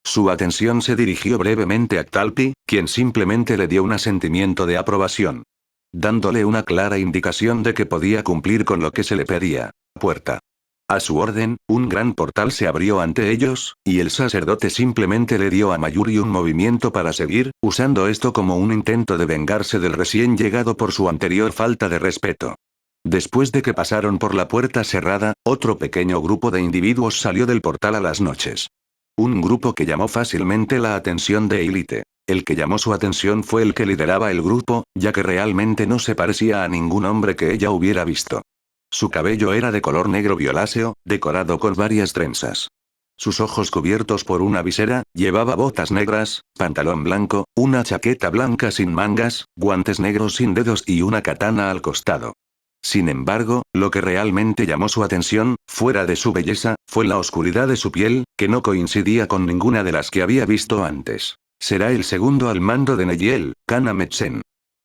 Su atención se dirigió brevemente a Talpi, quien simplemente le dio un asentimiento de aprobación. Dándole una clara indicación de que podía cumplir con lo que se le pedía. Puerta. A su orden, un gran portal se abrió ante ellos, y el sacerdote simplemente le dio a Mayuri un movimiento para seguir, usando esto como un intento de vengarse del recién llegado por su anterior falta de respeto. Después de que pasaron por la puerta cerrada, otro pequeño grupo de individuos salió del portal a las noches. Un grupo que llamó fácilmente la atención de Eilite. El que llamó su atención fue el que lideraba el grupo, ya que realmente no se parecía a ningún hombre que ella hubiera visto. Su cabello era de color negro violáceo, decorado con varias trenzas. Sus ojos cubiertos por una visera, llevaba botas negras, pantalón blanco, una chaqueta blanca sin mangas, guantes negros sin dedos y una katana al costado. Sin embargo, lo que realmente llamó su atención, fuera de su belleza, fue la oscuridad de su piel, que no coincidía con ninguna de las que había visto antes. Será el segundo al mando de Neyiel, Kana Metsen.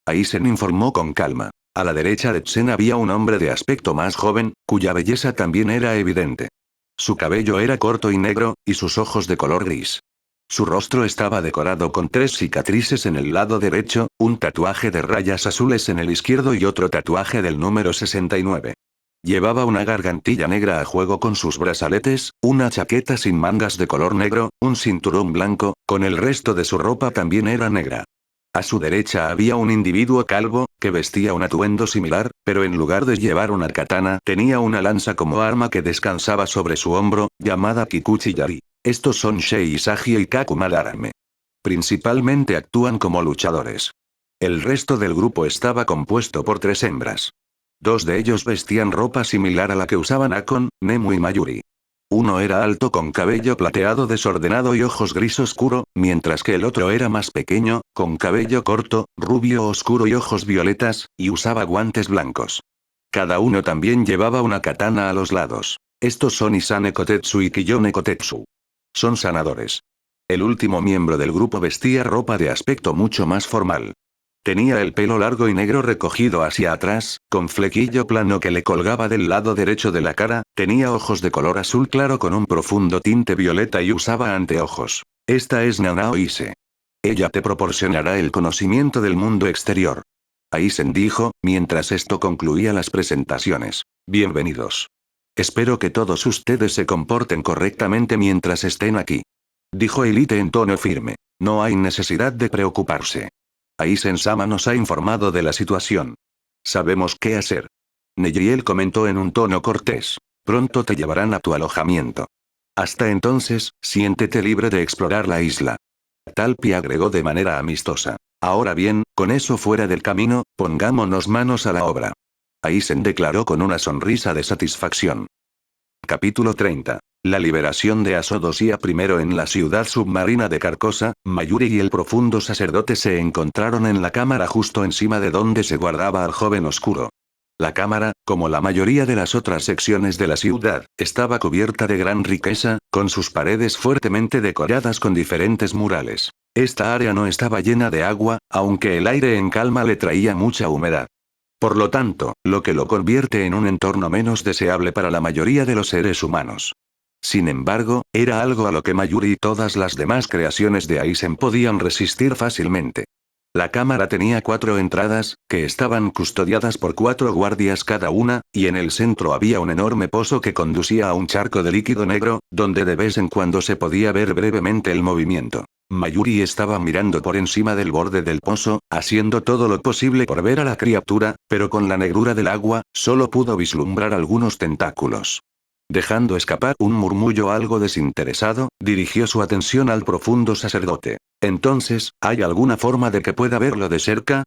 Aizen informó con calma. A la derecha de Tsen había un hombre de aspecto más joven, cuya belleza también era evidente. Su cabello era corto y negro, y sus ojos de color gris. Su rostro estaba decorado con 3 cicatrices en el lado derecho, un tatuaje de rayas azules en el izquierdo y otro tatuaje del número 69. Llevaba una gargantilla negra a juego con sus brazaletes, una chaqueta sin mangas de color negro, un cinturón blanco, con el resto de su ropa también era negra. A su derecha había un individuo calvo, que vestía un atuendo similar, pero en lugar de llevar una katana tenía una lanza como arma que descansaba sobre su hombro, llamada Kikuchi Yari. Estos son Shei Isagi y Kakuma Darame. Principalmente actúan como luchadores. El resto del grupo estaba compuesto por 3 hembras. Dos de ellos vestían ropa similar a la que usaban Akon, Nemu y Mayuri. Uno era alto con cabello plateado desordenado y ojos gris oscuro, mientras que el otro era más pequeño, con cabello corto, rubio oscuro y ojos violetas, y usaba guantes blancos. Cada uno también llevaba una katana a los lados. Estos son Isane Kotetsu y Kiyone Kotetsu. Son sanadores. El último miembro del grupo vestía ropa de aspecto mucho más formal. Tenía el pelo largo y negro recogido hacia atrás, con flequillo plano que le colgaba del lado derecho de la cara, tenía ojos de color azul claro con un profundo tinte violeta y usaba anteojos. Esta es Nanao Ise. Ella te proporcionará el conocimiento del mundo exterior. Aizen dijo, mientras esto concluía las presentaciones. Bienvenidos. Espero que todos ustedes se comporten correctamente mientras estén aquí. Dijo Elite en tono firme. No hay necesidad de preocuparse. Aizen-sama nos ha informado de la situación. Sabemos qué hacer. Nejiel comentó en un tono cortés. Pronto te llevarán a tu alojamiento. Hasta entonces, siéntete libre de explorar la isla. Talpi agregó de manera amistosa. Ahora bien, con eso fuera del camino, pongámonos manos a la obra. Aizen declaró con una sonrisa de satisfacción. Capítulo 30. La liberación de Asodosia. Primero en la ciudad submarina de Carcosa, Mayuri y el profundo sacerdote se encontraron en la cámara justo encima de donde se guardaba al joven oscuro. La cámara, como la mayoría de las otras secciones de la ciudad, estaba cubierta de gran riqueza, con sus paredes fuertemente decoradas con diferentes murales. Esta área no estaba llena de agua, aunque el aire en calma le traía mucha humedad. Por lo tanto, lo que lo convierte en un entorno menos deseable para la mayoría de los seres humanos. Sin embargo, era algo a lo que Mayuri y todas las demás creaciones de Aizen podían resistir fácilmente. La cámara tenía 4 entradas, que estaban custodiadas por 4 guardias cada una, y en el centro había un enorme pozo que conducía a un charco de líquido negro, donde de vez en cuando se podía ver brevemente el movimiento. Mayuri estaba mirando por encima del borde del pozo, haciendo todo lo posible por ver a la criatura, pero con la negrura del agua, solo pudo vislumbrar algunos tentáculos. Dejando escapar un murmullo algo desinteresado, dirigió su atención al profundo sacerdote. Entonces, ¿hay alguna forma de que pueda verlo de cerca?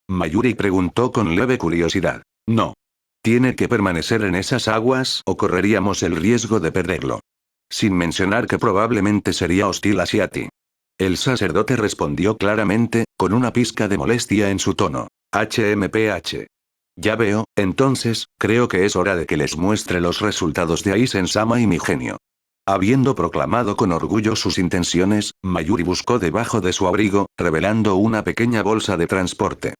Mayuri preguntó con leve curiosidad. No. Tiene que permanecer en esas aguas o correríamos el riesgo de perderlo. Sin mencionar que probablemente sería hostil hacia ti. El sacerdote respondió claramente, con una pizca de molestia en su tono. HMPH. Ya veo, entonces, creo que es hora de que les muestre los resultados de Aizen-sama y mi genio. Habiendo proclamado con orgullo sus intenciones, Mayuri buscó debajo de su abrigo, revelando una pequeña bolsa de transporte.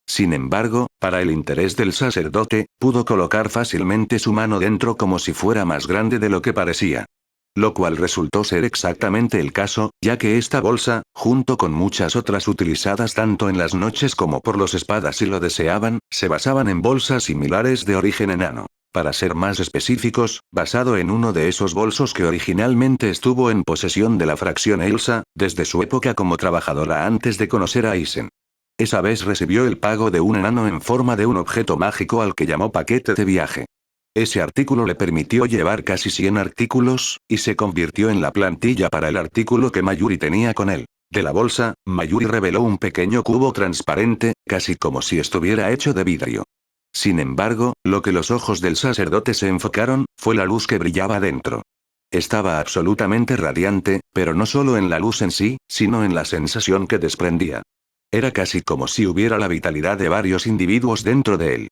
Sin embargo, para el interés del sacerdote, pudo colocar fácilmente su mano dentro como si fuera más grande de lo que parecía. Lo cual resultó ser exactamente el caso, ya que esta bolsa, junto con muchas otras utilizadas tanto en las noches como por los espadas si lo deseaban, se basaban en bolsas similares de origen enano. Para ser más específicos, basado en uno de esos bolsos que originalmente estuvo en posesión de la fracción Elsa, desde su época como trabajadora antes de conocer a Aizen. Esa vez recibió el pago de un enano en forma de un objeto mágico al que llamó paquete de viaje. Ese artículo le permitió llevar casi 100 artículos, y se convirtió en la plantilla para el artículo que Mayuri tenía con él. De la bolsa, Mayuri reveló un pequeño cubo transparente, casi como si estuviera hecho de vidrio. Sin embargo, lo que los ojos del sacerdote se enfocaron, fue la luz que brillaba dentro. Estaba absolutamente radiante, pero no solo en la luz en sí, sino en la sensación que desprendía. Era casi como si hubiera la vitalidad de varios individuos dentro de él.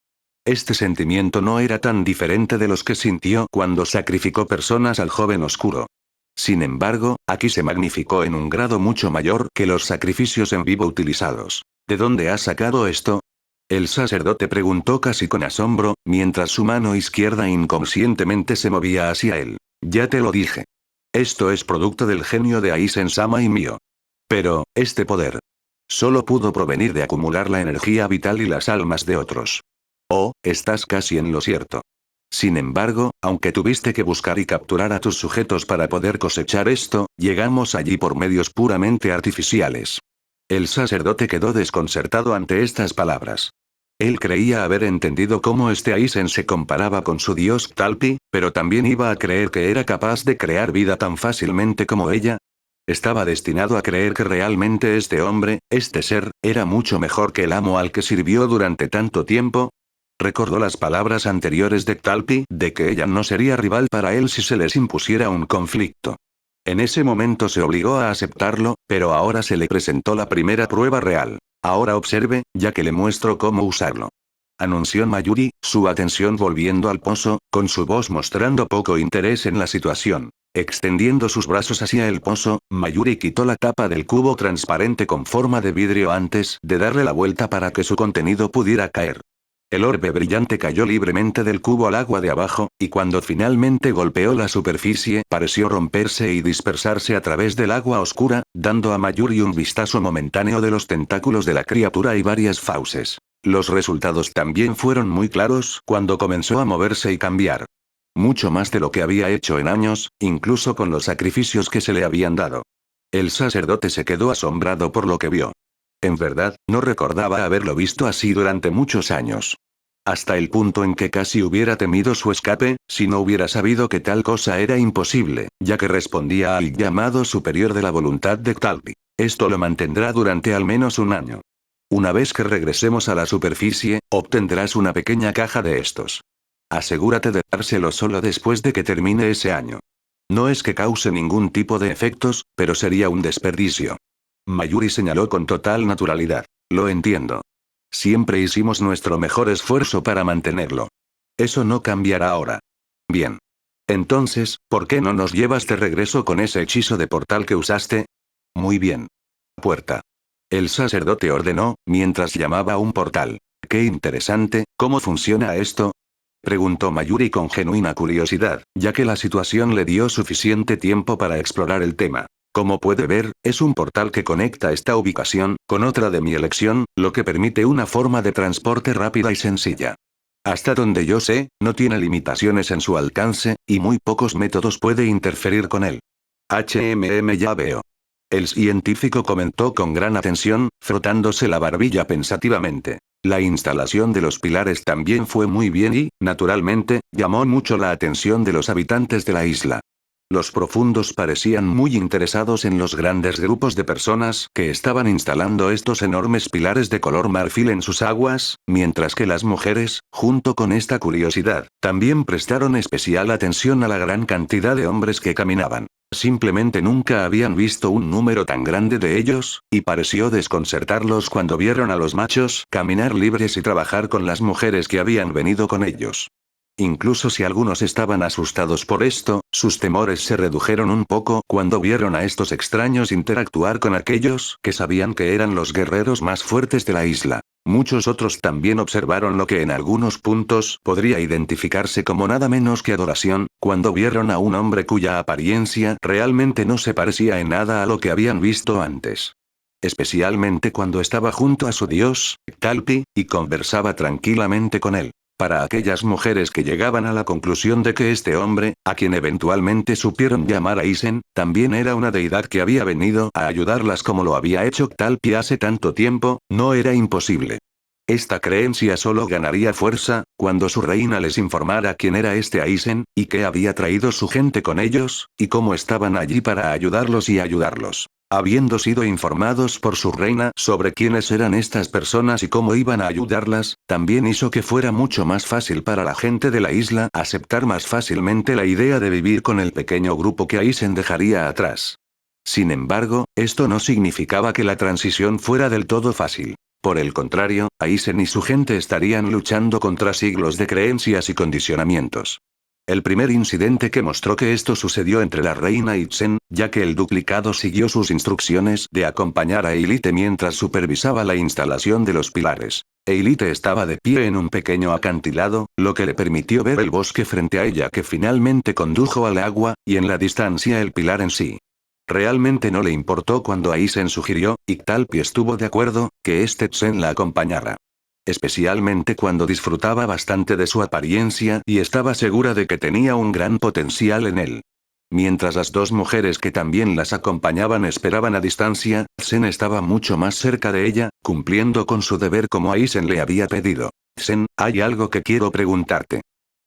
Este sentimiento no era tan diferente de los que sintió cuando sacrificó personas al joven oscuro. Sin embargo, aquí se magnificó en un grado mucho mayor que los sacrificios en vivo utilizados. ¿De dónde has sacado esto? El sacerdote preguntó casi con asombro, mientras su mano izquierda inconscientemente se movía hacia él. Ya te lo dije. Esto es producto del genio de Aizen-sama y mío. Pero, este poder. Solo pudo provenir de acumular la energía vital y las almas de otros. Oh, estás casi en lo cierto. Sin embargo, aunque tuviste que buscar y capturar a tus sujetos para poder cosechar esto, llegamos allí por medios puramente artificiales. El sacerdote quedó desconcertado ante estas palabras. Él creía haber entendido cómo este Aizen se comparaba con su dios Talpi, pero también iba a creer que era capaz de crear vida tan fácilmente como ella. Estaba destinado a creer que realmente este hombre, este ser, era mucho mejor que el amo al que sirvió durante tanto tiempo. Recordó las palabras anteriores de Talpi, de que ella no sería rival para él si se les impusiera un conflicto. En ese momento se obligó a aceptarlo, pero ahora se le presentó la primera prueba real. Ahora observe, ya que le muestro cómo usarlo. Anunció Mayuri, su atención volviendo al pozo, con su voz mostrando poco interés en la situación. Extendiendo sus brazos hacia el pozo, Mayuri quitó la tapa del cubo transparente con forma de vidrio antes de darle la vuelta para que su contenido pudiera caer. El orbe brillante cayó libremente del cubo al agua de abajo, y cuando finalmente golpeó la superficie, pareció romperse y dispersarse a través del agua oscura, dando a Mayuri un vistazo momentáneo de los tentáculos de la criatura y varias fauces. Los resultados también fueron muy claros cuando comenzó a moverse y cambiar. Mucho más de lo que había hecho en años, incluso con los sacrificios que se le habían dado. El sacerdote se quedó asombrado por lo que vio. En verdad, no recordaba haberlo visto así durante muchos años. Hasta el punto en que casi hubiera temido su escape, si no hubiera sabido que tal cosa era imposible, ya que respondía al llamado superior de la voluntad de Talpi. Esto lo mantendrá durante al menos un año. Una vez que regresemos a la superficie, obtendrás una pequeña caja de estos. Asegúrate de dárselo solo después de que termine ese año. No es que cause ningún tipo de efectos, pero sería un desperdicio. Mayuri señaló con total naturalidad. Lo entiendo. Siempre hicimos nuestro mejor esfuerzo para mantenerlo. Eso no cambiará ahora. Bien. Entonces, ¿por qué no nos llevas de regreso con ese hechizo de portal que usaste? Muy bien. Puerta. El sacerdote ordenó, mientras llamaba a un portal. Qué interesante, ¿cómo funciona esto? Preguntó Mayuri con genuina curiosidad, ya que la situación le dio suficiente tiempo para explorar el tema. Como puede ver, es un portal que conecta esta ubicación con otra de mi elección, lo que permite una forma de transporte rápida y sencilla. Hasta donde yo sé, no tiene limitaciones en su alcance, y muy pocos métodos puede interferir con él. Ya veo. El científico comentó con gran atención, frotándose la barbilla pensativamente. La instalación de los pilares también fue muy bien y, naturalmente, llamó mucho la atención de los habitantes de la isla. Los profundos parecían muy interesados en los grandes grupos de personas que estaban instalando estos enormes pilares de color marfil en sus aguas, mientras que las mujeres, junto con esta curiosidad, también prestaron especial atención a la gran cantidad de hombres que caminaban. Simplemente nunca habían visto un número tan grande de ellos, y pareció desconcertarlos cuando vieron a los machos caminar libres y trabajar con las mujeres que habían venido con ellos. Incluso si algunos estaban asustados por esto, sus temores se redujeron un poco cuando vieron a estos extraños interactuar con aquellos que sabían que eran los guerreros más fuertes de la isla. Muchos otros también observaron lo que en algunos puntos podría identificarse como nada menos que adoración, cuando vieron a un hombre cuya apariencia realmente no se parecía en nada a lo que habían visto antes. Especialmente cuando estaba junto a su dios, Talpi, y conversaba tranquilamente con él. Para aquellas mujeres que llegaban a la conclusión de que este hombre, a quien eventualmente supieron llamar Aizen, también era una deidad que había venido a ayudarlas como lo había hecho Talpi hace tanto tiempo, no era imposible. Esta creencia solo ganaría fuerza, cuando su reina les informara quién era este Aizen, y qué había traído su gente con ellos, y cómo estaban allí para ayudarlos y ayudarlos. Habiendo sido informados por su reina sobre quiénes eran estas personas y cómo iban a ayudarlas, también hizo que fuera mucho más fácil para la gente de la isla aceptar más fácilmente la idea de vivir con el pequeño grupo que Aizen dejaría atrás. Sin embargo, esto no significaba que la transición fuera del todo fácil. Por el contrario, Aizen y su gente estarían luchando contra siglos de creencias y condicionamientos. El primer incidente que mostró que esto sucedió entre la reina y Chen, ya que el duplicado siguió sus instrucciones de acompañar a Elite mientras supervisaba la instalación de los pilares. Elite estaba de pie en un pequeño acantilado, lo que le permitió ver el bosque frente a ella que finalmente condujo al agua, y en la distancia el pilar en sí. Realmente no le importó cuando Aizen sugirió, y Talpi estuvo de acuerdo, que este Chen la acompañara. Especialmente cuando disfrutaba bastante de su apariencia y estaba segura de que tenía un gran potencial en él. Mientras las dos mujeres que también las acompañaban esperaban a distancia, Zen estaba mucho más cerca de ella, cumpliendo con su deber como Aizen le había pedido. Zen, hay algo que quiero preguntarte.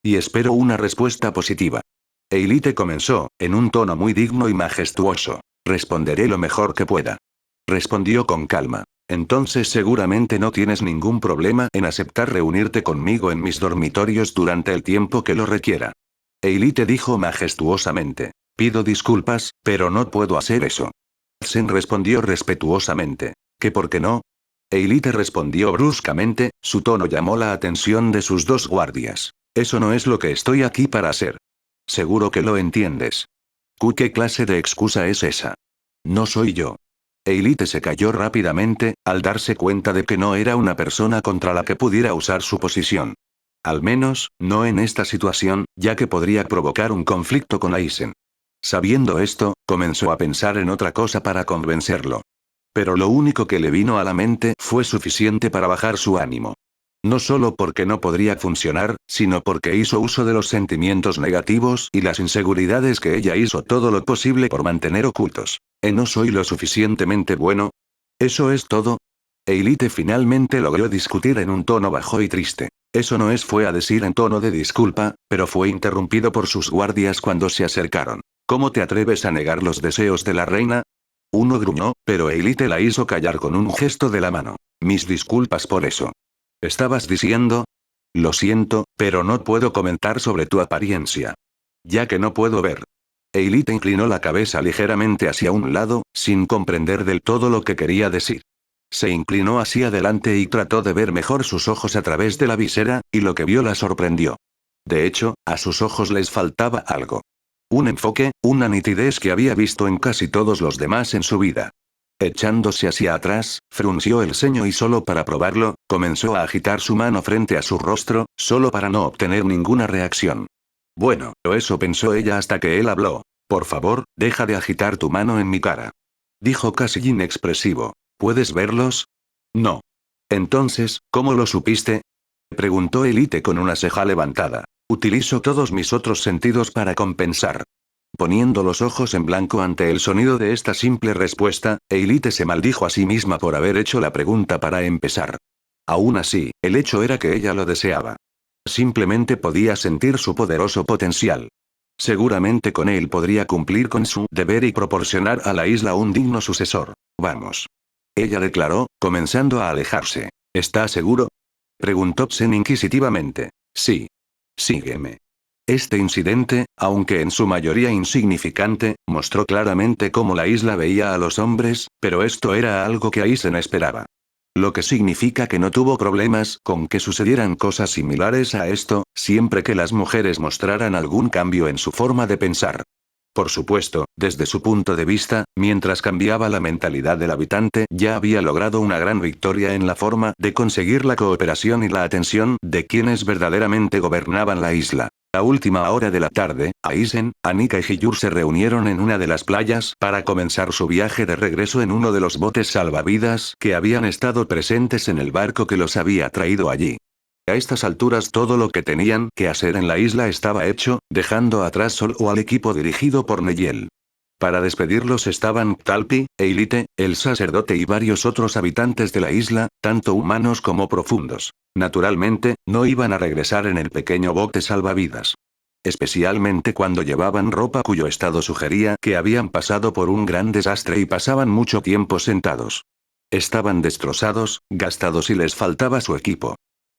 Y espero una respuesta positiva. Elite comenzó, en un tono muy digno y majestuoso. Responderé lo mejor que pueda. Respondió con calma. Entonces seguramente no tienes ningún problema en aceptar reunirte conmigo en mis dormitorios durante el tiempo que lo requiera. Eilite dijo majestuosamente. Pido disculpas, pero no puedo hacer eso. Zen respondió respetuosamente. ¿Que por qué no? Eilite respondió bruscamente, su tono llamó la atención de sus dos guardias. Eso no es lo que estoy aquí para hacer. Seguro que lo entiendes. ¿Qué clase de excusa es esa? No soy yo. Eilite se calló rápidamente, al darse cuenta de que no era una persona contra la que pudiera usar su posición. Al menos, no en esta situación, ya que podría provocar un conflicto con Aizen. Sabiendo esto, comenzó a pensar en otra cosa para convencerlo. Pero lo único que le vino a la mente fue suficiente para bajar su ánimo. No solo porque no podría funcionar, sino porque hizo uso de los sentimientos negativos y las inseguridades que ella hizo todo lo posible por mantener ocultos. ¿No soy lo suficientemente bueno? ¿Eso es todo? Eilite finalmente logró discutir en un tono bajo y triste. Eso no es, fue a decir en tono de disculpa, pero fue interrumpido por sus guardias cuando se acercaron. ¿Cómo te atreves a negar los deseos de la reina? Uno gruñó, pero Eilite la hizo callar con un gesto de la mano. Mis disculpas por eso. ¿Estabas diciendo? Lo siento, pero no puedo comentar sobre tu apariencia. Ya que no puedo ver. Eilite inclinó la cabeza ligeramente hacia un lado, sin comprender del todo lo que quería decir. Se inclinó hacia adelante y trató de ver mejor sus ojos a través de la visera, y lo que vio la sorprendió. De hecho, a sus ojos les faltaba algo. Un enfoque, una nitidez que había visto en casi todos los demás en su vida. Echándose hacia atrás, frunció el ceño y solo para probarlo, comenzó a agitar su mano frente a su rostro, solo para no obtener ninguna reacción. Bueno, eso pensó ella hasta que él habló. Por favor, deja de agitar tu mano en mi cara. Dijo casi inexpresivo. ¿Puedes verlos? No. Entonces, ¿cómo lo supiste? Preguntó Elite con una ceja levantada. Utilizo todos mis otros sentidos para compensar. Poniendo los ojos en blanco ante el sonido de esta simple respuesta, Eilite se maldijo a sí misma por haber hecho la pregunta para empezar. Aún así, el hecho era que ella lo deseaba. Simplemente podía sentir su poderoso potencial. Seguramente con él podría cumplir con su deber y proporcionar a la isla un digno sucesor. Vamos. Ella declaró, comenzando a alejarse. ¿Está seguro? Preguntó Zen inquisitivamente. Sí. Sígueme. Este incidente, aunque en su mayoría insignificante, mostró claramente cómo la isla veía a los hombres, pero esto era algo que Aizen esperaba. Lo que significa que no tuvo problemas con que sucedieran cosas similares a esto, siempre que las mujeres mostraran algún cambio en su forma de pensar. Por supuesto, desde su punto de vista, mientras cambiaba la mentalidad del habitante, ya había logrado una gran victoria en la forma de conseguir la cooperación y la atención de quienes verdaderamente gobernaban la isla. A última hora de la tarde, Aizen, Anika y Hiyur se reunieron en una de las playas para comenzar su viaje de regreso en uno de los botes salvavidas que habían estado presentes en el barco que los había traído allí. A estas alturas todo lo que tenían que hacer en la isla estaba hecho, dejando atrás solo al equipo dirigido por Neyel. Para despedirlos estaban Talpi, Eilite, el sacerdote y varios otros habitantes de la isla, tanto humanos como profundos. Naturalmente, no iban a regresar en el pequeño bote salvavidas. Especialmente cuando llevaban ropa cuyo estado sugería que habían pasado por un gran desastre y pasaban mucho tiempo sentados. Estaban destrozados, gastados y les faltaba su equipo.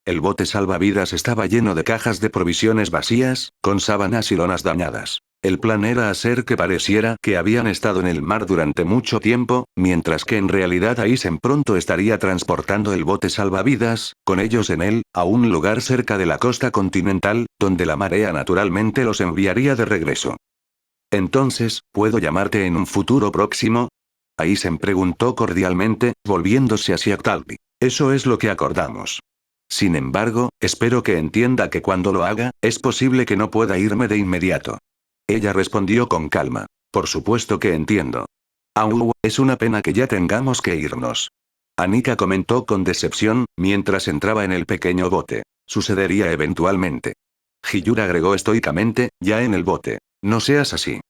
El bote salvavidas estaba lleno de cajas de provisiones vacías, con sábanas y lonas dañadas. El plan era hacer que pareciera que habían estado en el mar durante mucho tiempo, mientras que en realidad Aizen pronto estaría transportando el bote salvavidas, con ellos en él, a un lugar cerca de la costa continental, donde la marea naturalmente los enviaría de regreso. Entonces, ¿puedo llamarte en un futuro próximo? Aizen preguntó cordialmente, volviéndose hacia Talpi. Eso es lo que acordamos. Sin embargo, espero que entienda que cuando lo haga, es posible que no pueda irme de inmediato. Ella respondió con calma. Por supuesto que entiendo. Es una pena que ya tengamos que irnos. Anika comentó con decepción, mientras entraba en el pequeño bote. Sucedería eventualmente. Hiyur agregó estoicamente, ya en el bote. No seas así.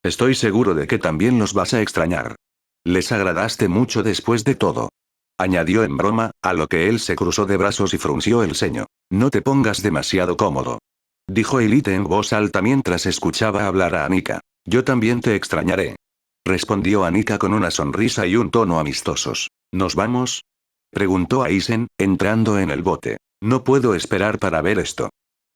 Estoy seguro de que también los vas a extrañar. Les agradaste mucho después de todo. Añadió en broma, a lo que él se cruzó de brazos y frunció el ceño. No te pongas demasiado cómodo. Dijo Elite en voz alta mientras escuchaba hablar a Anika. Yo también te extrañaré. Respondió Anika con una sonrisa y un tono amistosos. ¿Nos vamos? Preguntó Aizen, entrando en el bote. No puedo esperar para ver esto.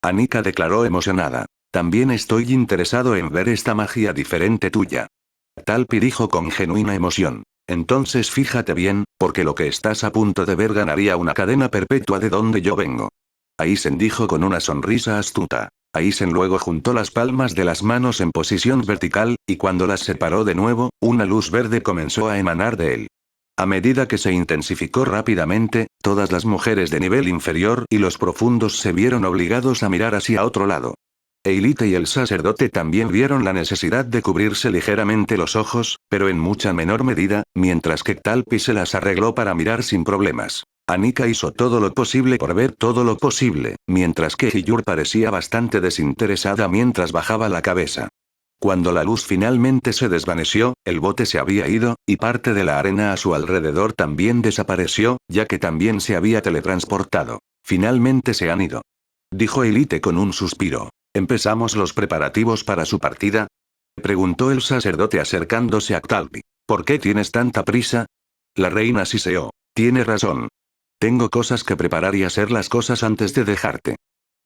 Anika declaró emocionada. También estoy interesado en ver esta magia diferente tuya. Talpi dijo con genuina emoción. Entonces fíjate bien, porque lo que estás a punto de ver ganaría una cadena perpetua de donde yo vengo. Aizen dijo con una sonrisa astuta. Aizen luego juntó las palmas de las manos en posición vertical, y cuando las separó de nuevo, una luz verde comenzó a emanar de él. A medida que se intensificó rápidamente, todas las mujeres de nivel inferior y los profundos se vieron obligados a mirar hacia otro lado. Eilite y el sacerdote también vieron la necesidad de cubrirse ligeramente los ojos, pero en mucha menor medida, mientras que Talpi se las arregló para mirar sin problemas. Anika hizo todo lo posible por ver todo lo posible, mientras que Hiyur parecía bastante desinteresada mientras bajaba la cabeza. Cuando la luz finalmente se desvaneció, el bote se había ido, y parte de la arena a su alrededor también desapareció, ya que también se había teletransportado. Finalmente se han ido. Dijo Eilite con un suspiro. ¿Empezamos los preparativos para su partida? Preguntó el sacerdote acercándose a Talpi. ¿Por qué tienes tanta prisa? La reina siseó. Tiene razón. Tengo cosas que preparar y hacer las cosas antes de dejarte.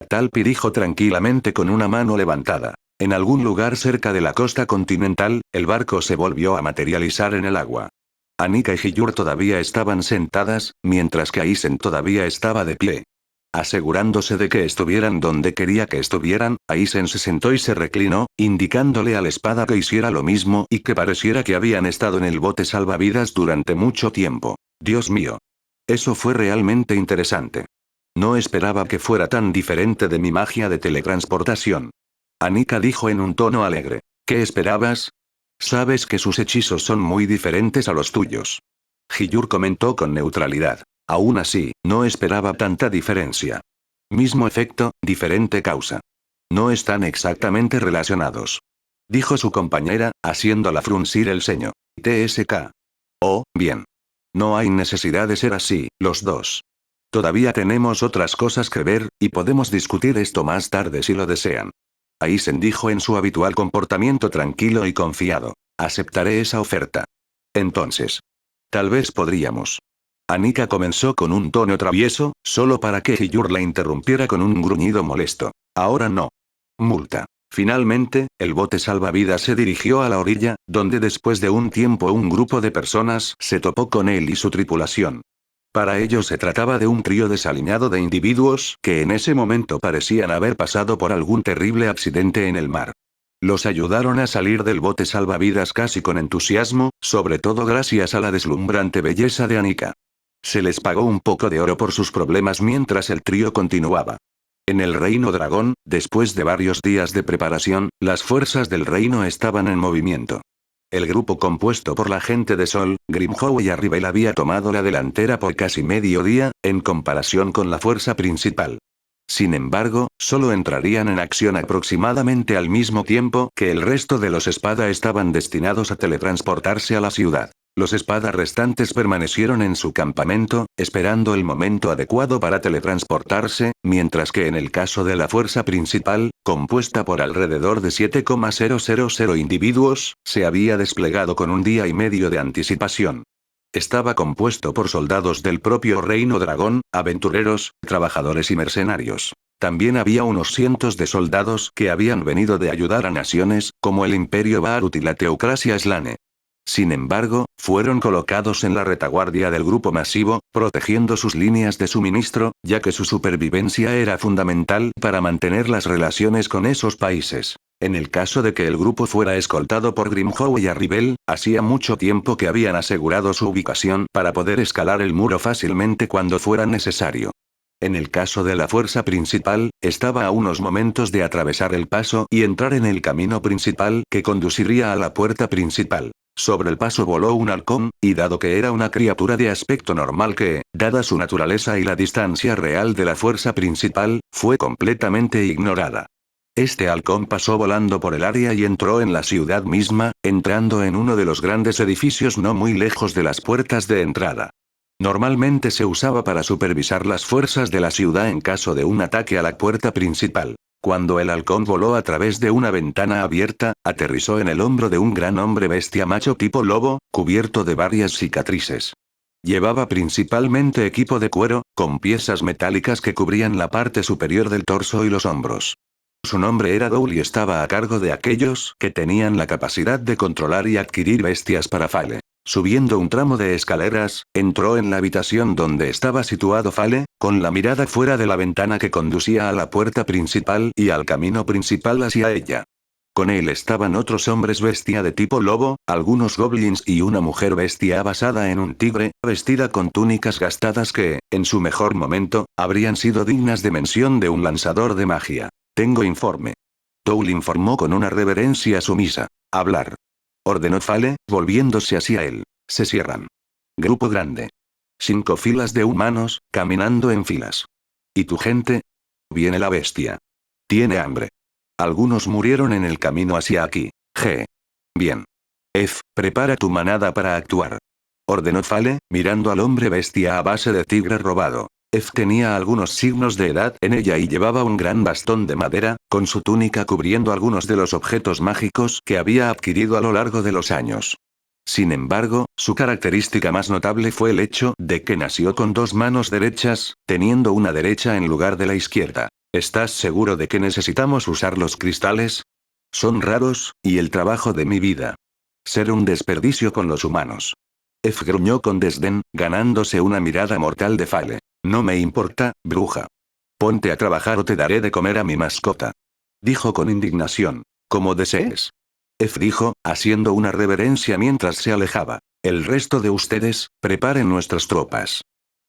Talpi dijo tranquilamente con una mano levantada. En algún lugar cerca de la costa continental, el barco se volvió a materializar en el agua. Anika y Hiyur todavía estaban sentadas, mientras que Aizen todavía estaba de pie. Asegurándose de que estuvieran donde quería que estuvieran, Aizen se sentó y se reclinó, indicándole a la espada que hiciera lo mismo y que pareciera que habían estado en el bote salvavidas durante mucho tiempo. Dios mío. Eso fue realmente interesante. No esperaba que fuera tan diferente de mi magia de teletransportación. Anika dijo en un tono alegre. ¿Qué esperabas? Sabes que sus hechizos son muy diferentes a los tuyos. Hiyur comentó con neutralidad. Aún así, no esperaba tanta diferencia. Mismo efecto, diferente causa. No están exactamente relacionados. Dijo su compañera, haciéndola fruncir el ceño. TSK. Oh, bien. No hay necesidad de ser así, los dos. Todavía tenemos otras cosas que ver, y podemos discutir esto más tarde si lo desean. Aizen dijo en su habitual comportamiento tranquilo y confiado. Aceptaré esa oferta. Entonces. Tal vez podríamos. Anika comenzó con un tono travieso, solo para que Hiyur la interrumpiera con un gruñido molesto. Ahora no. Multa. Finalmente, el bote salvavidas se dirigió a la orilla, donde después de un tiempo un grupo de personas se topó con él y su tripulación. Para ellos se trataba de un trío desaliñado de individuos que en ese momento parecían haber pasado por algún terrible accidente en el mar. Los ayudaron a salir del bote salvavidas casi con entusiasmo, sobre todo gracias a la deslumbrante belleza de Anika. Se les pagó un poco de oro por sus problemas mientras el trío continuaba. En el Reino Dragón, después de varios días de preparación, las fuerzas del reino estaban en movimiento. El grupo compuesto por la gente de Sol, Grimhow y Arribel había tomado la delantera por casi medio día, en comparación con la fuerza principal. Sin embargo, solo entrarían en acción aproximadamente al mismo tiempo que el resto de los espada estaban destinados a teletransportarse a la ciudad. Los espadas restantes permanecieron en su campamento, esperando el momento adecuado para teletransportarse, mientras que en el caso de la fuerza principal, compuesta por alrededor de 7,000 individuos, se había desplegado con un día y medio de anticipación. Estaba compuesto por soldados del propio Reino Dragón, aventureros, trabajadores y mercenarios. También había unos cientos de soldados que habían venido de ayudar a naciones, como el Imperio Baarut y la Teocracia Slane. Sin embargo, fueron colocados en la retaguardia del grupo masivo, protegiendo sus líneas de suministro, ya que su supervivencia era fundamental para mantener las relaciones con esos países. En el caso de que el grupo fuera escoltado por Grimhow y Arribel, hacía mucho tiempo que habían asegurado su ubicación para poder escalar el muro fácilmente cuando fuera necesario. En el caso de la fuerza principal, estaba a unos momentos de atravesar el paso y entrar en el camino principal que conduciría a la puerta principal. Sobre el paso voló un halcón, y dado que era una criatura de aspecto normal que, dada su naturaleza y la distancia real de la fuerza principal, fue completamente ignorada. Este halcón pasó volando por el área y entró en la ciudad misma, entrando en uno de los grandes edificios no muy lejos de las puertas de entrada. Normalmente se usaba para supervisar las fuerzas de la ciudad en caso de un ataque a la puerta principal. Cuando el halcón voló a través de una ventana abierta, aterrizó en el hombro de un gran hombre bestia macho tipo lobo, cubierto de varias cicatrices. Llevaba principalmente equipo de cuero, con piezas metálicas que cubrían la parte superior del torso y los hombros. Su nombre era Doul y estaba a cargo de aquellos que tenían la capacidad de controlar y adquirir bestias para Fale. Subiendo un tramo de escaleras, entró en la habitación donde estaba situado Fale, con la mirada fuera de la ventana que conducía a la puerta principal y al camino principal hacia ella. Con él estaban otros hombres bestia de tipo lobo, algunos goblins y una mujer bestia basada en un tigre, vestida con túnicas gastadas que, en su mejor momento, habrían sido dignas de mención de un lanzador de magia. Tengo informe. Doul informó con una reverencia sumisa. Hablar. Ordenó Fale, volviéndose hacia él. Se cierran. Grupo grande. 5 filas de humanos, caminando en filas. ¿Y tu gente? Viene la bestia. Tiene hambre. Algunos murieron en el camino hacia aquí. G. Bien. F. Prepara tu manada para actuar. Ordenó Fale, mirando al hombre bestia a base de tigre robado. F tenía algunos signos de edad en ella y llevaba un gran bastón de madera, con su túnica cubriendo algunos de los objetos mágicos que había adquirido a lo largo de los años. Sin embargo, su característica más notable fue el hecho de que nació con 2 manos derechas, teniendo una derecha en lugar de la izquierda. ¿Estás seguro de que necesitamos usar los cristales? Son raros, y el trabajo de mi vida. Ser un desperdicio con los humanos. F gruñó con desdén, ganándose una mirada mortal de Fale. No me importa, bruja. Ponte a trabajar o te daré de comer a mi mascota. Dijo con indignación. Como desees. F dijo, haciendo una reverencia mientras se alejaba. El resto de ustedes, preparen nuestras tropas.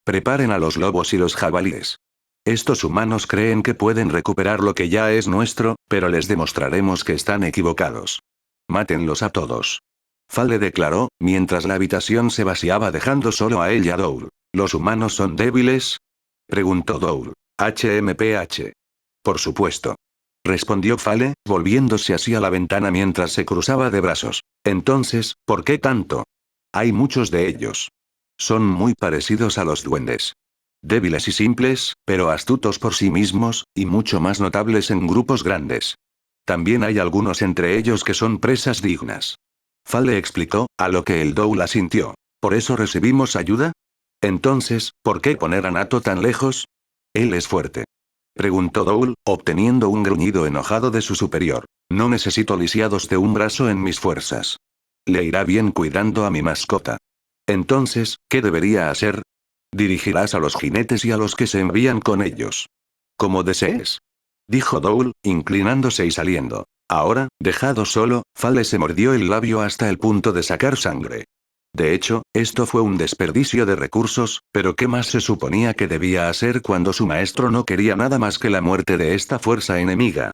Preparen a los lobos y los jabalíes. Estos humanos creen que pueden recuperar lo que ya es nuestro, pero les demostraremos que están equivocados. Mátenlos a todos. Fale declaró, mientras la habitación se vaciaba dejando solo a él y a Doul. ¿Los humanos son débiles? Preguntó Doul. HMPH. Por supuesto. Respondió Fale, volviéndose hacia la ventana mientras se cruzaba de brazos. Entonces, ¿por qué tanto? Hay muchos de ellos. Son muy parecidos a los duendes. Débiles y simples, pero astutos por sí mismos, y mucho más notables en grupos grandes. También hay algunos entre ellos que son presas dignas. Fale explicó, a lo que el Doul asintió. ¿Por eso recibimos ayuda? Entonces, ¿por qué poner a Nato tan lejos? Él es fuerte. Preguntó Doul, obteniendo un gruñido enojado de su superior. No necesito lisiados de un brazo en mis fuerzas. Le irá bien cuidando a mi mascota. Entonces, ¿qué debería hacer? Dirigirás a los jinetes y a los que se envían con ellos. Como desees. Dijo Doul, inclinándose y saliendo. Ahora, dejado solo, Fale se mordió el labio hasta el punto de sacar sangre. De hecho, esto fue un desperdicio de recursos, pero ¿qué más se suponía que debía hacer cuando su maestro no quería nada más que la muerte de esta fuerza enemiga?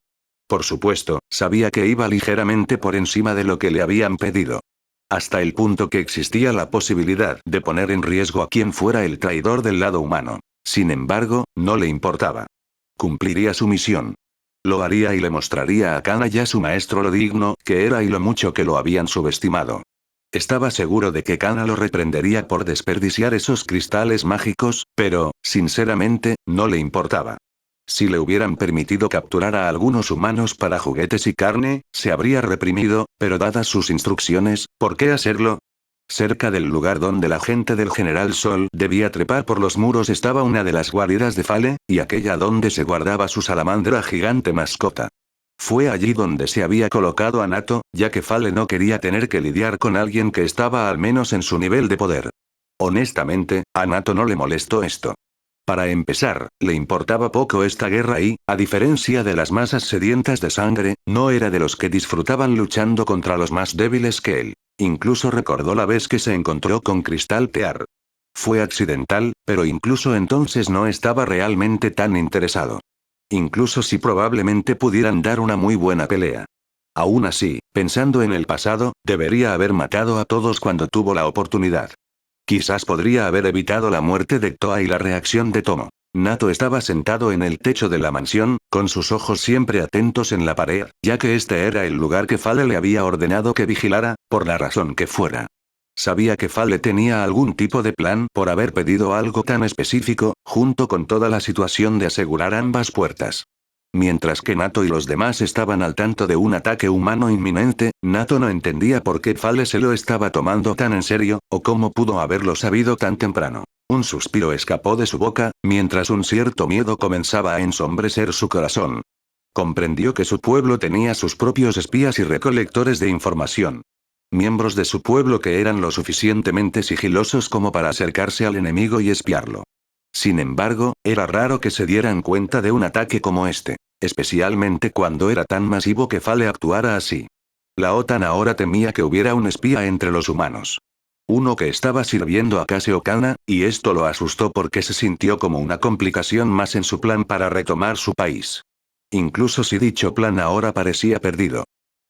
Por supuesto, sabía que iba ligeramente por encima de lo que le habían pedido. Hasta el punto que existía la posibilidad de poner en riesgo a quien fuera el traidor del lado humano. Sin embargo, no le importaba. Cumpliría su misión. Lo haría y le mostraría a Kana y a su maestro lo digno que era y lo mucho que lo habían subestimado. Estaba seguro de que Kana lo reprendería por desperdiciar esos cristales mágicos, pero, sinceramente, no le importaba. Si le hubieran permitido capturar a algunos humanos para juguetes y carne, se habría reprimido, pero dadas sus instrucciones, ¿por qué hacerlo? Cerca del lugar donde la gente del General Sol debía trepar por los muros estaba una de las guaridas de Fale, y aquella donde se guardaba su salamandra gigante mascota. Fue allí donde se había colocado a Nato, ya que Fale no quería tener que lidiar con alguien que estaba al menos en su nivel de poder. Honestamente, a Nato no le molestó esto. Para empezar, le importaba poco esta guerra y, a diferencia de las masas sedientas de sangre, no era de los que disfrutaban luchando contra los más débiles que él. Incluso recordó la vez que se encontró con Cristal Tear. Fue accidental, pero incluso entonces no estaba realmente tan interesado. Incluso si probablemente pudieran dar una muy buena pelea. Aún así, pensando en el pasado, debería haber matado a todos cuando tuvo la oportunidad. Quizás podría haber evitado la muerte de Toa y la reacción de Tomo. Nato estaba sentado en el techo de la mansión, con sus ojos siempre atentos en la pared, ya que este era el lugar que Fale le había ordenado que vigilara, por la razón que fuera. Sabía que Fale tenía algún tipo de plan por haber pedido algo tan específico, junto con toda la situación de asegurar ambas puertas. Mientras que Nato y los demás estaban al tanto de un ataque humano inminente, Nato no entendía por qué Fale se lo estaba tomando tan en serio, o cómo pudo haberlo sabido tan temprano. Un suspiro escapó de su boca, mientras un cierto miedo comenzaba a ensombrecer su corazón. Comprendió que su pueblo tenía sus propios espías y recolectores de información. Miembros de su pueblo que eran lo suficientemente sigilosos como para acercarse al enemigo y espiarlo. Sin embargo, era raro que se dieran cuenta de un ataque como este, especialmente cuando era tan masivo que Fale actuara así. La OTAN ahora temía que hubiera un espía entre los humanos. Uno que estaba sirviendo a Case Okana, y esto lo asustó porque se sintió como una complicación más en su plan para retomar su país. Incluso si dicho plan ahora parecía perdido.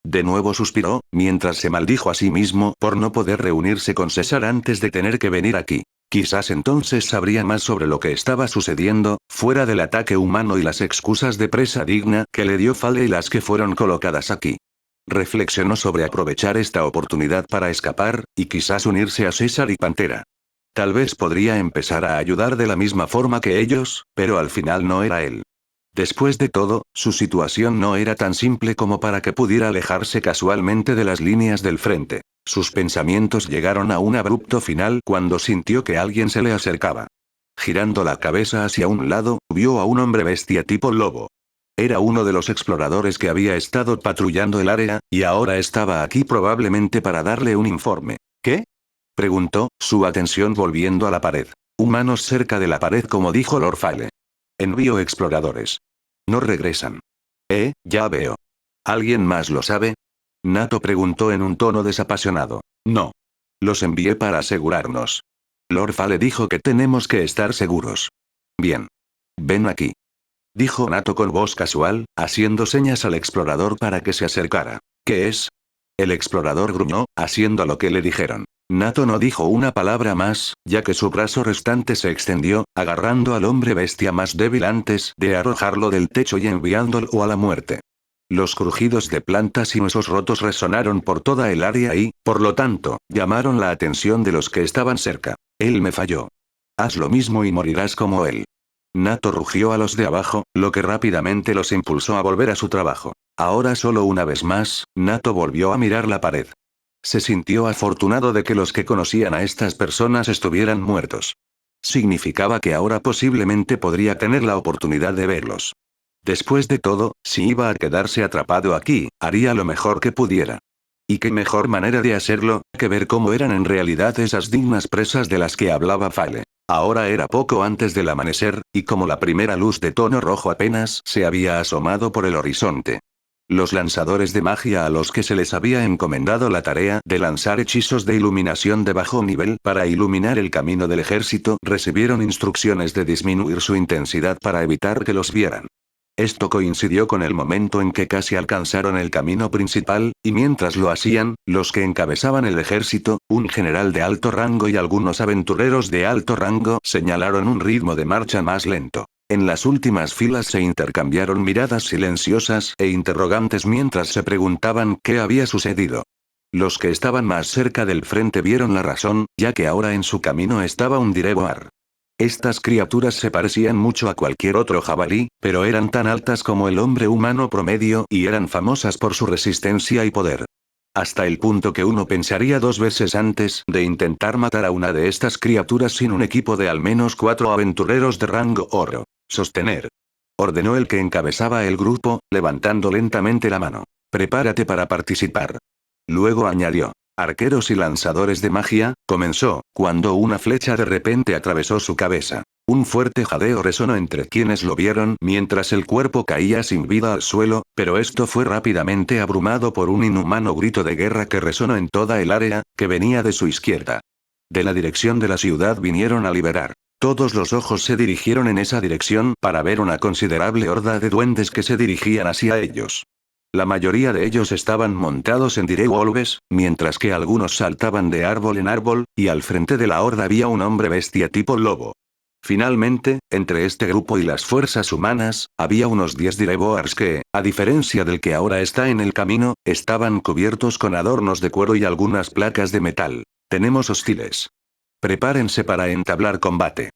De nuevo suspiró, mientras se maldijo a sí mismo por no poder reunirse con César antes de tener que venir aquí. Quizás entonces sabría más sobre lo que estaba sucediendo, fuera del ataque humano y las excusas de presa digna que le dio Fale y las que fueron colocadas aquí. Reflexionó sobre aprovechar esta oportunidad para escapar, y quizás unirse a César y Pantera. Tal vez podría empezar a ayudar de la misma forma que ellos, pero al final no era él. Después de todo, su situación no era tan simple como para que pudiera alejarse casualmente de las líneas del frente. Sus pensamientos llegaron a un abrupto final cuando sintió que alguien se le acercaba. Girando la cabeza hacia un lado, vio a un hombre bestia tipo lobo. Era uno de los exploradores que había estado patrullando el área, y ahora estaba aquí probablemente para darle un informe. ¿Qué? Preguntó, su atención volviendo a la pared. Humanos cerca de la pared, como dijo Lord Fale. Envío exploradores. No regresan. Ya veo. ¿Alguien más lo sabe? Nato preguntó en un tono desapasionado. No. Los envié para asegurarnos. Lord Fale dijo que tenemos que estar seguros. Bien. Ven aquí. Dijo Nato con voz casual, haciendo señas al explorador para que se acercara. ¿Qué es? El explorador gruñó, haciendo lo que le dijeron. Nato no dijo una palabra más, ya que su brazo restante se extendió, agarrando al hombre bestia más débil antes de arrojarlo del techo y enviándolo a la muerte. Los crujidos de plantas y huesos rotos resonaron por toda el área y, por lo tanto, llamaron la atención de los que estaban cerca. Él me falló. Haz lo mismo y morirás como él. Nato rugió a los de abajo, lo que rápidamente los impulsó a volver a su trabajo. Ahora solo una vez más, Nato volvió a mirar la pared. Se sintió afortunado de que los que conocían a estas personas estuvieran muertos. Significaba que ahora posiblemente podría tener la oportunidad de verlos. Después de todo, si iba a quedarse atrapado aquí, haría lo mejor que pudiera. Y qué mejor manera de hacerlo, que ver cómo eran en realidad esas dignas presas de las que hablaba Fale. Ahora era poco antes del amanecer, y como la primera luz de tono rojo apenas se había asomado por el horizonte. Los lanzadores de magia a los que se les había encomendado la tarea de lanzar hechizos de iluminación de bajo nivel para iluminar el camino del ejército recibieron instrucciones de disminuir su intensidad para evitar que los vieran. Esto coincidió con el momento en que casi alcanzaron el camino principal, y mientras lo hacían, los que encabezaban el ejército, un general de alto rango y algunos aventureros de alto rango señalaron un ritmo de marcha más lento. En las últimas filas se intercambiaron miradas silenciosas e interrogantes mientras se preguntaban qué había sucedido. Los que estaban más cerca del frente vieron la razón, ya que ahora en su camino estaba un Direboar. Estas criaturas se parecían mucho a cualquier otro jabalí, pero eran tan altas como el hombre humano promedio y eran famosas por su resistencia y poder. Hasta el punto que uno pensaría dos veces antes de intentar matar a una de estas criaturas sin un equipo de al menos 4 aventureros de rango oro. Sostener. Ordenó el que encabezaba el grupo, levantando lentamente la mano. Prepárate para participar. Luego añadió. Arqueros y lanzadores de magia, comenzó, cuando una flecha de repente atravesó su cabeza. Un fuerte jadeo resonó entre quienes lo vieron mientras el cuerpo caía sin vida al suelo, pero esto fue rápidamente abrumado por un inhumano grito de guerra que resonó en toda el área, que venía de su izquierda. De la dirección de la ciudad vinieron a liberar. Todos los ojos se dirigieron en esa dirección para ver una considerable horda de duendes que se dirigían hacia ellos. La mayoría de ellos estaban montados en direwolves, mientras que algunos saltaban de árbol en árbol, y al frente de la horda había un hombre bestia tipo lobo. Finalmente, entre este grupo y las fuerzas humanas, había unos 10 direboars que, a diferencia del que ahora está en el camino, estaban cubiertos con adornos de cuero y algunas placas de metal. Tenemos hostiles. Prepárense para entablar combate.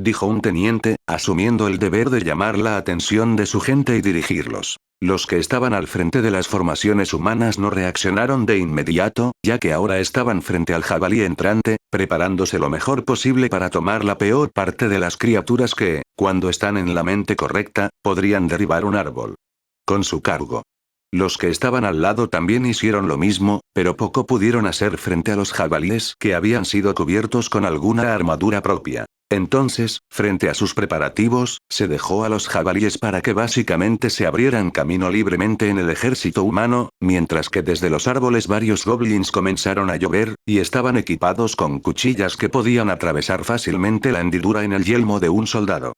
dijo un teniente, asumiendo el deber de llamar la atención de su gente y dirigirlos. Los que estaban al frente de las formaciones humanas no reaccionaron de inmediato, ya que ahora estaban frente al jabalí entrante, preparándose lo mejor posible para tomar la peor parte de las criaturas que, cuando están en la mente correcta, podrían derribar un árbol. Con su cargo. Los que estaban al lado también hicieron lo mismo, pero poco pudieron hacer frente a los jabalíes que habían sido cubiertos con alguna armadura propia. Entonces, frente a sus preparativos, se dejó a los jabalíes para que básicamente se abrieran camino libremente en el ejército humano, mientras que desde los árboles varios goblins comenzaron a llover, y estaban equipados con cuchillas que podían atravesar fácilmente la hendidura en el yelmo de un soldado.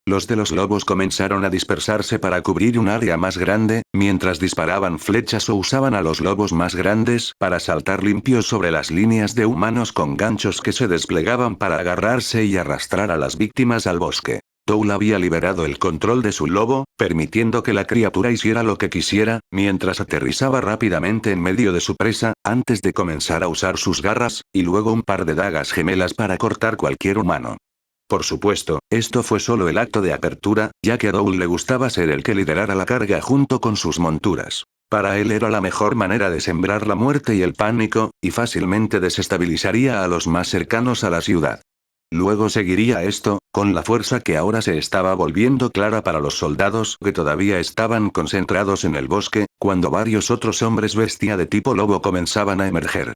Los de los lobos comenzaron a dispersarse para cubrir un área más grande, mientras disparaban flechas o usaban a los lobos más grandes para saltar limpios sobre las líneas de humanos con ganchos que se desplegaban para agarrarse y arrastrar a las víctimas al bosque. Toul había liberado el control de su lobo, permitiendo que la criatura hiciera lo que quisiera, mientras aterrizaba rápidamente en medio de su presa, antes de comenzar a usar sus garras, y luego un par de dagas gemelas para cortar cualquier humano. Por supuesto, esto fue solo el acto de apertura, ya que a Toul le gustaba ser el que liderara la carga junto con sus monturas. Para él era la mejor manera de sembrar la muerte y el pánico, y fácilmente desestabilizaría a los más cercanos a la ciudad. Luego seguiría esto, con la fuerza que ahora se estaba volviendo clara para los soldados que todavía estaban concentrados en el bosque, cuando varios otros hombres bestia de tipo lobo comenzaban a emerger.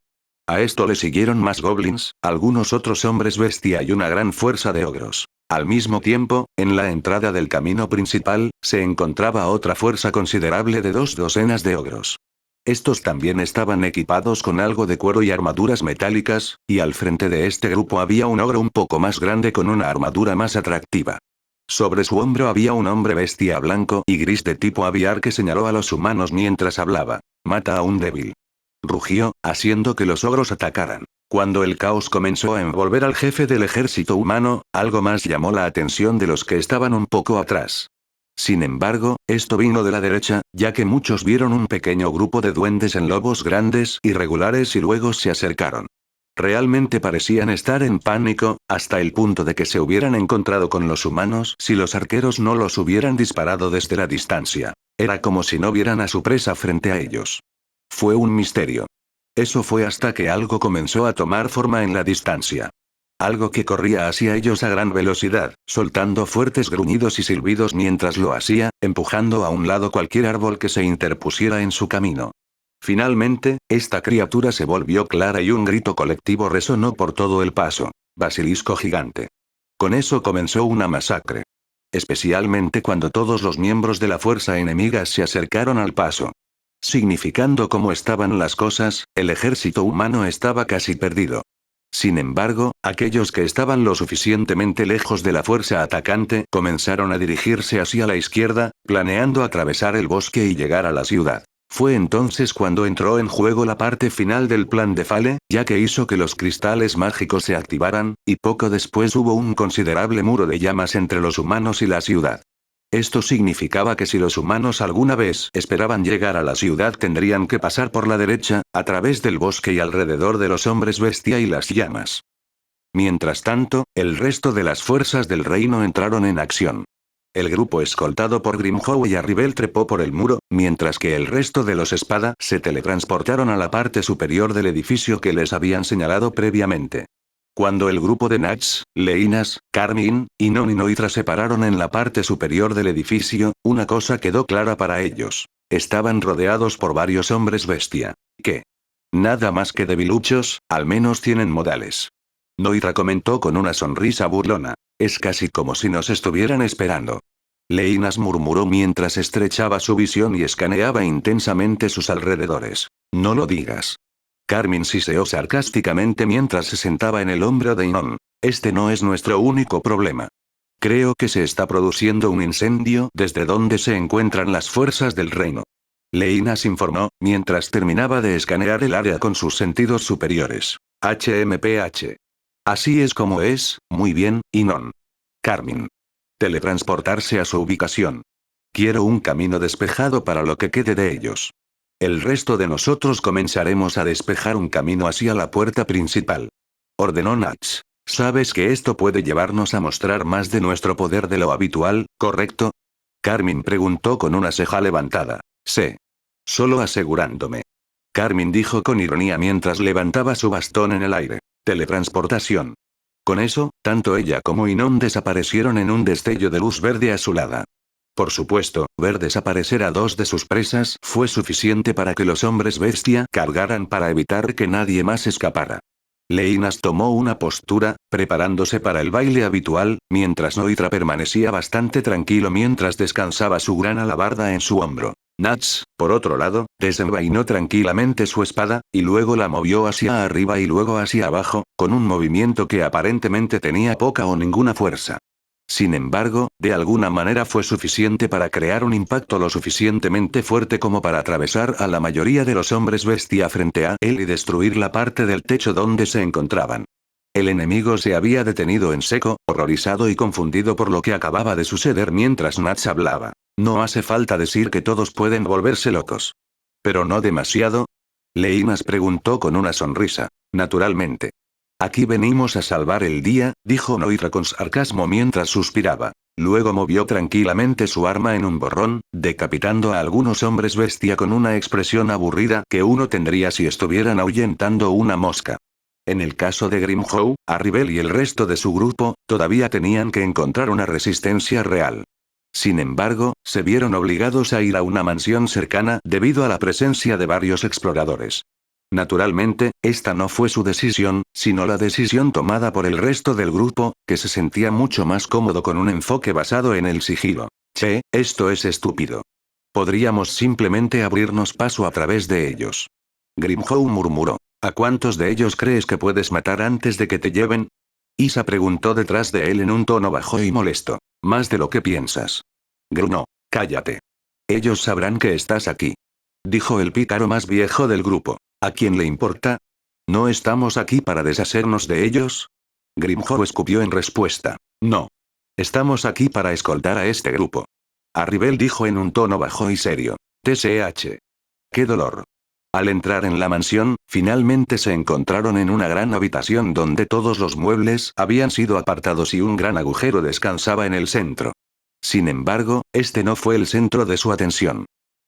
A esto le siguieron más goblins, algunos otros hombres bestia y una gran fuerza de ogros. Al mismo tiempo, en la entrada del camino principal, se encontraba otra fuerza considerable de 2 docenas de ogros. Estos también estaban equipados con algo de cuero y armaduras metálicas, y al frente de este grupo había un ogro un poco más grande con una armadura más atractiva. Sobre su hombro había un hombre bestia blanco y gris de tipo aviar que señaló a los humanos mientras hablaba. Mata a un débil. Rugió, haciendo que los ogros atacaran. Cuando el caos comenzó a envolver al jefe del ejército humano, algo más llamó la atención de los que estaban un poco atrás. Sin embargo, esto vino de la derecha, ya que muchos vieron un pequeño grupo de duendes en lobos grandes y regulares y luego se acercaron. Realmente parecían estar en pánico, hasta el punto de que se hubieran encontrado con los humanos si los arqueros no los hubieran disparado desde la distancia. Era como si no vieran a su presa frente a ellos. Fue un misterio. Eso fue hasta que algo comenzó a tomar forma en la distancia. Algo que corría hacia ellos a gran velocidad, soltando fuertes gruñidos y silbidos mientras lo hacía, empujando a un lado cualquier árbol que se interpusiera en su camino. Finalmente, esta criatura se volvió clara y un grito colectivo resonó por todo el paso. Basilisco gigante. Con eso comenzó una masacre. Especialmente cuando todos los miembros de la fuerza enemiga se acercaron al paso. Significando cómo estaban las cosas, el ejército humano estaba casi perdido. Sin embargo, aquellos que estaban lo suficientemente lejos de la fuerza atacante comenzaron a dirigirse hacia la izquierda, planeando atravesar el bosque y llegar a la ciudad. Fue entonces cuando entró en juego la parte final del plan de Fale, ya que hizo que los cristales mágicos se activaran, y poco después hubo un considerable muro de llamas entre los humanos y la ciudad. Esto significaba que si los humanos alguna vez esperaban llegar a la ciudad tendrían que pasar por la derecha, a través del bosque y alrededor de los hombres bestia y las llamas. Mientras tanto, el resto de las fuerzas del reino entraron en acción. El grupo escoltado por Grimhow y Arribel trepó por el muro, mientras que el resto de los espada se teletransportaron a la parte superior del edificio que les habían señalado previamente. Cuando el grupo de Nats, Leinas, Carmine, y Non y Noitra se pararon en la parte superior del edificio, una cosa quedó clara para ellos. Estaban rodeados por varios hombres bestia. ¿Qué? Nada más que debiluchos, al menos tienen modales. Noitra comentó con una sonrisa burlona. Es casi como si nos estuvieran esperando. Leinas murmuró mientras estrechaba su visión y escaneaba intensamente sus alrededores. No lo digas. Carmine siseó sarcásticamente mientras se sentaba en el hombro de Inon. Este no es nuestro único problema. Creo que se está produciendo un incendio desde donde se encuentran las fuerzas del reino. Leinas informó, mientras terminaba de escanear el área con sus sentidos superiores. HMPH. Así es como es, muy bien, Inon. Carmine. Teletransportarse a su ubicación. Quiero un camino despejado para lo que quede de ellos. El resto de nosotros comenzaremos a despejar un camino hacia la puerta principal. Ordenó Nats. Sabes que esto puede llevarnos a mostrar más de nuestro poder de lo habitual, ¿correcto? Carmine preguntó con una ceja levantada. Sí. Solo asegurándome. Carmine dijo con ironía mientras levantaba su bastón en el aire. Teletransportación. Con eso, tanto ella como Inon desaparecieron en un destello de luz verde azulada. Por supuesto, ver desaparecer a dos de sus presas fue suficiente para que los hombres bestia cargaran para evitar que nadie más escapara. Leinas tomó una postura, preparándose para el baile habitual, mientras Noitra permanecía bastante tranquilo mientras descansaba su gran alabarda en su hombro. Nats, por otro lado, desenvainó tranquilamente su espada, y luego la movió hacia arriba y luego hacia abajo, con un movimiento que aparentemente tenía poca o ninguna fuerza. Sin embargo, de alguna manera fue suficiente para crear un impacto lo suficientemente fuerte como para atravesar a la mayoría de los hombres bestia frente a él y destruir la parte del techo donde se encontraban. El enemigo se había detenido en seco, horrorizado y confundido por lo que acababa de suceder mientras Nats hablaba. No hace falta decir que todos pueden volverse locos. ¿Pero no demasiado? Leinas preguntó con una sonrisa. Naturalmente. Aquí venimos a salvar el día, dijo Noitra con sarcasmo mientras suspiraba. Luego movió tranquilamente su arma en un borrón, decapitando a algunos hombres bestia con una expresión aburrida que uno tendría si estuvieran ahuyentando una mosca. En el caso de Grimhow, Arribel y el resto de su grupo, todavía tenían que encontrar una resistencia real. Sin embargo, se vieron obligados a ir a una mansión cercana debido a la presencia de varios exploradores. Naturalmente, esta no fue su decisión, sino la decisión tomada por el resto del grupo, que se sentía mucho más cómodo con un enfoque basado en el sigilo. Che, esto es estúpido. Podríamos simplemente abrirnos paso a través de ellos. Grimhow murmuró. ¿A cuántos de ellos crees que puedes matar antes de que te lleven? Isa preguntó detrás de él en un tono bajo y molesto. Más de lo que piensas. Grunó. Cállate. Ellos sabrán que estás aquí. Dijo el pícaro más viejo del grupo. ¿A quién le importa? ¿No estamos aquí para deshacernos de ellos? Grimhow escupió en respuesta. No. Estamos aquí para escoltar a este grupo. Arribel dijo en un tono bajo y serio. TSH. ¡Qué dolor! Al entrar en la mansión, finalmente se encontraron en una gran habitación donde todos los muebles habían sido apartados y un gran agujero descansaba en el centro. Sin embargo, este no fue el centro de su atención.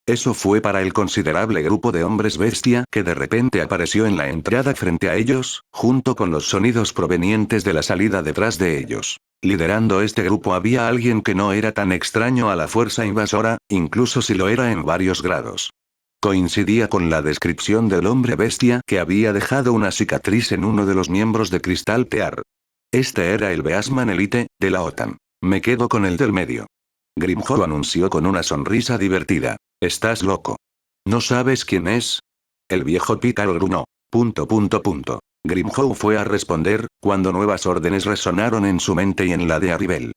Eso fue para el considerable grupo de hombres bestia que de repente apareció en la entrada frente a ellos, junto con los sonidos provenientes de la salida detrás de ellos. Liderando este grupo había alguien que no era tan extraño a la fuerza invasora, incluso si lo era en varios grados. Coincidía con la descripción del hombre bestia que había dejado una cicatriz en uno de los miembros de Cristal Tear. Este era el Beastman Elite, de la OTAN. Me quedo con el del medio. Grimhow anunció con una sonrisa divertida. ¿Estás loco? ¿No sabes quién es? El viejo pícaro grunó. Grimhow fue a responder, cuando nuevas órdenes resonaron en su mente y en la de Arribel.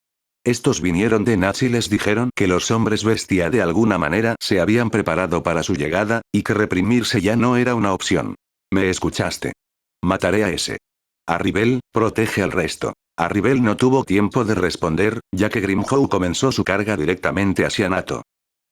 Estos vinieron de Nats y les dijeron que los hombres bestia de alguna manera se habían preparado para su llegada, y que reprimirse ya no era una opción. ¿Me escuchaste? Mataré a ese. Arribel, protege al resto. Arribel no tuvo tiempo de responder, ya que Grimhow comenzó su carga directamente hacia Nato.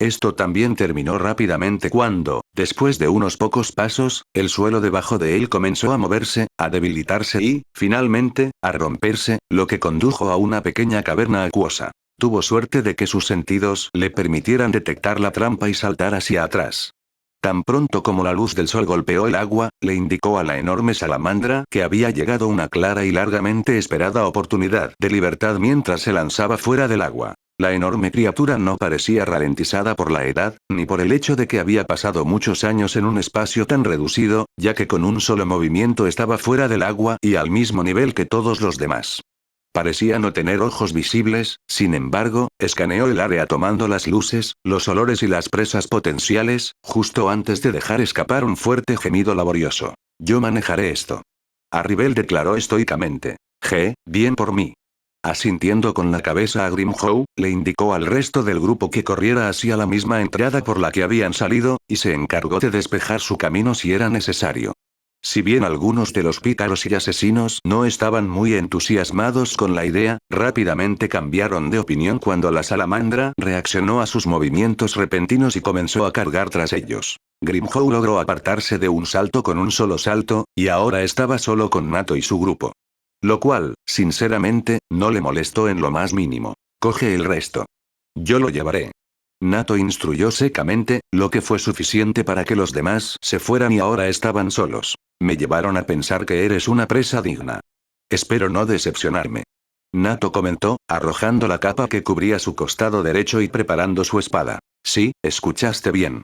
Esto también terminó rápidamente cuando, después de unos pocos pasos, el suelo debajo de él comenzó a moverse, a debilitarse y, finalmente, a romperse, lo que condujo a una pequeña caverna acuosa. Tuvo suerte de que sus sentidos le permitieran detectar la trampa y saltar hacia atrás. Tan pronto como la luz del sol golpeó el agua, le indicó a la enorme salamandra que había llegado una clara y largamente esperada oportunidad de libertad mientras se lanzaba fuera del agua. La enorme criatura no parecía ralentizada por la edad, ni por el hecho de que había pasado muchos años en un espacio tan reducido, ya que con un solo movimiento estaba fuera del agua y al mismo nivel que todos los demás. Parecía no tener ojos visibles, sin embargo, escaneó el área tomando las luces, los olores y las presas potenciales, justo antes de dejar escapar un fuerte gemido laborioso. Yo manejaré esto. Arribel declaró estoicamente. Bien por mí. Asintiendo con la cabeza a Grimhow, le indicó al resto del grupo que corriera hacia la misma entrada por la que habían salido, y se encargó de despejar su camino si era necesario. Si bien algunos de los pícaros y asesinos no estaban muy entusiasmados con la idea, rápidamente cambiaron de opinión cuando la salamandra reaccionó a sus movimientos repentinos y comenzó a cargar tras ellos. Grimhow logró apartarse de un salto con un solo salto, y ahora estaba solo con Nato y su grupo. Lo cual, sinceramente, no le molestó en lo más mínimo. Coge el resto. Yo lo llevaré. Nato instruyó secamente, lo que fue suficiente para que los demás se fueran y ahora estaban solos. Me llevaron a pensar que eres una presa digna. Espero no decepcionarme. Nato comentó, arrojando la capa que cubría su costado derecho y preparando su espada. Sí, escuchaste bien.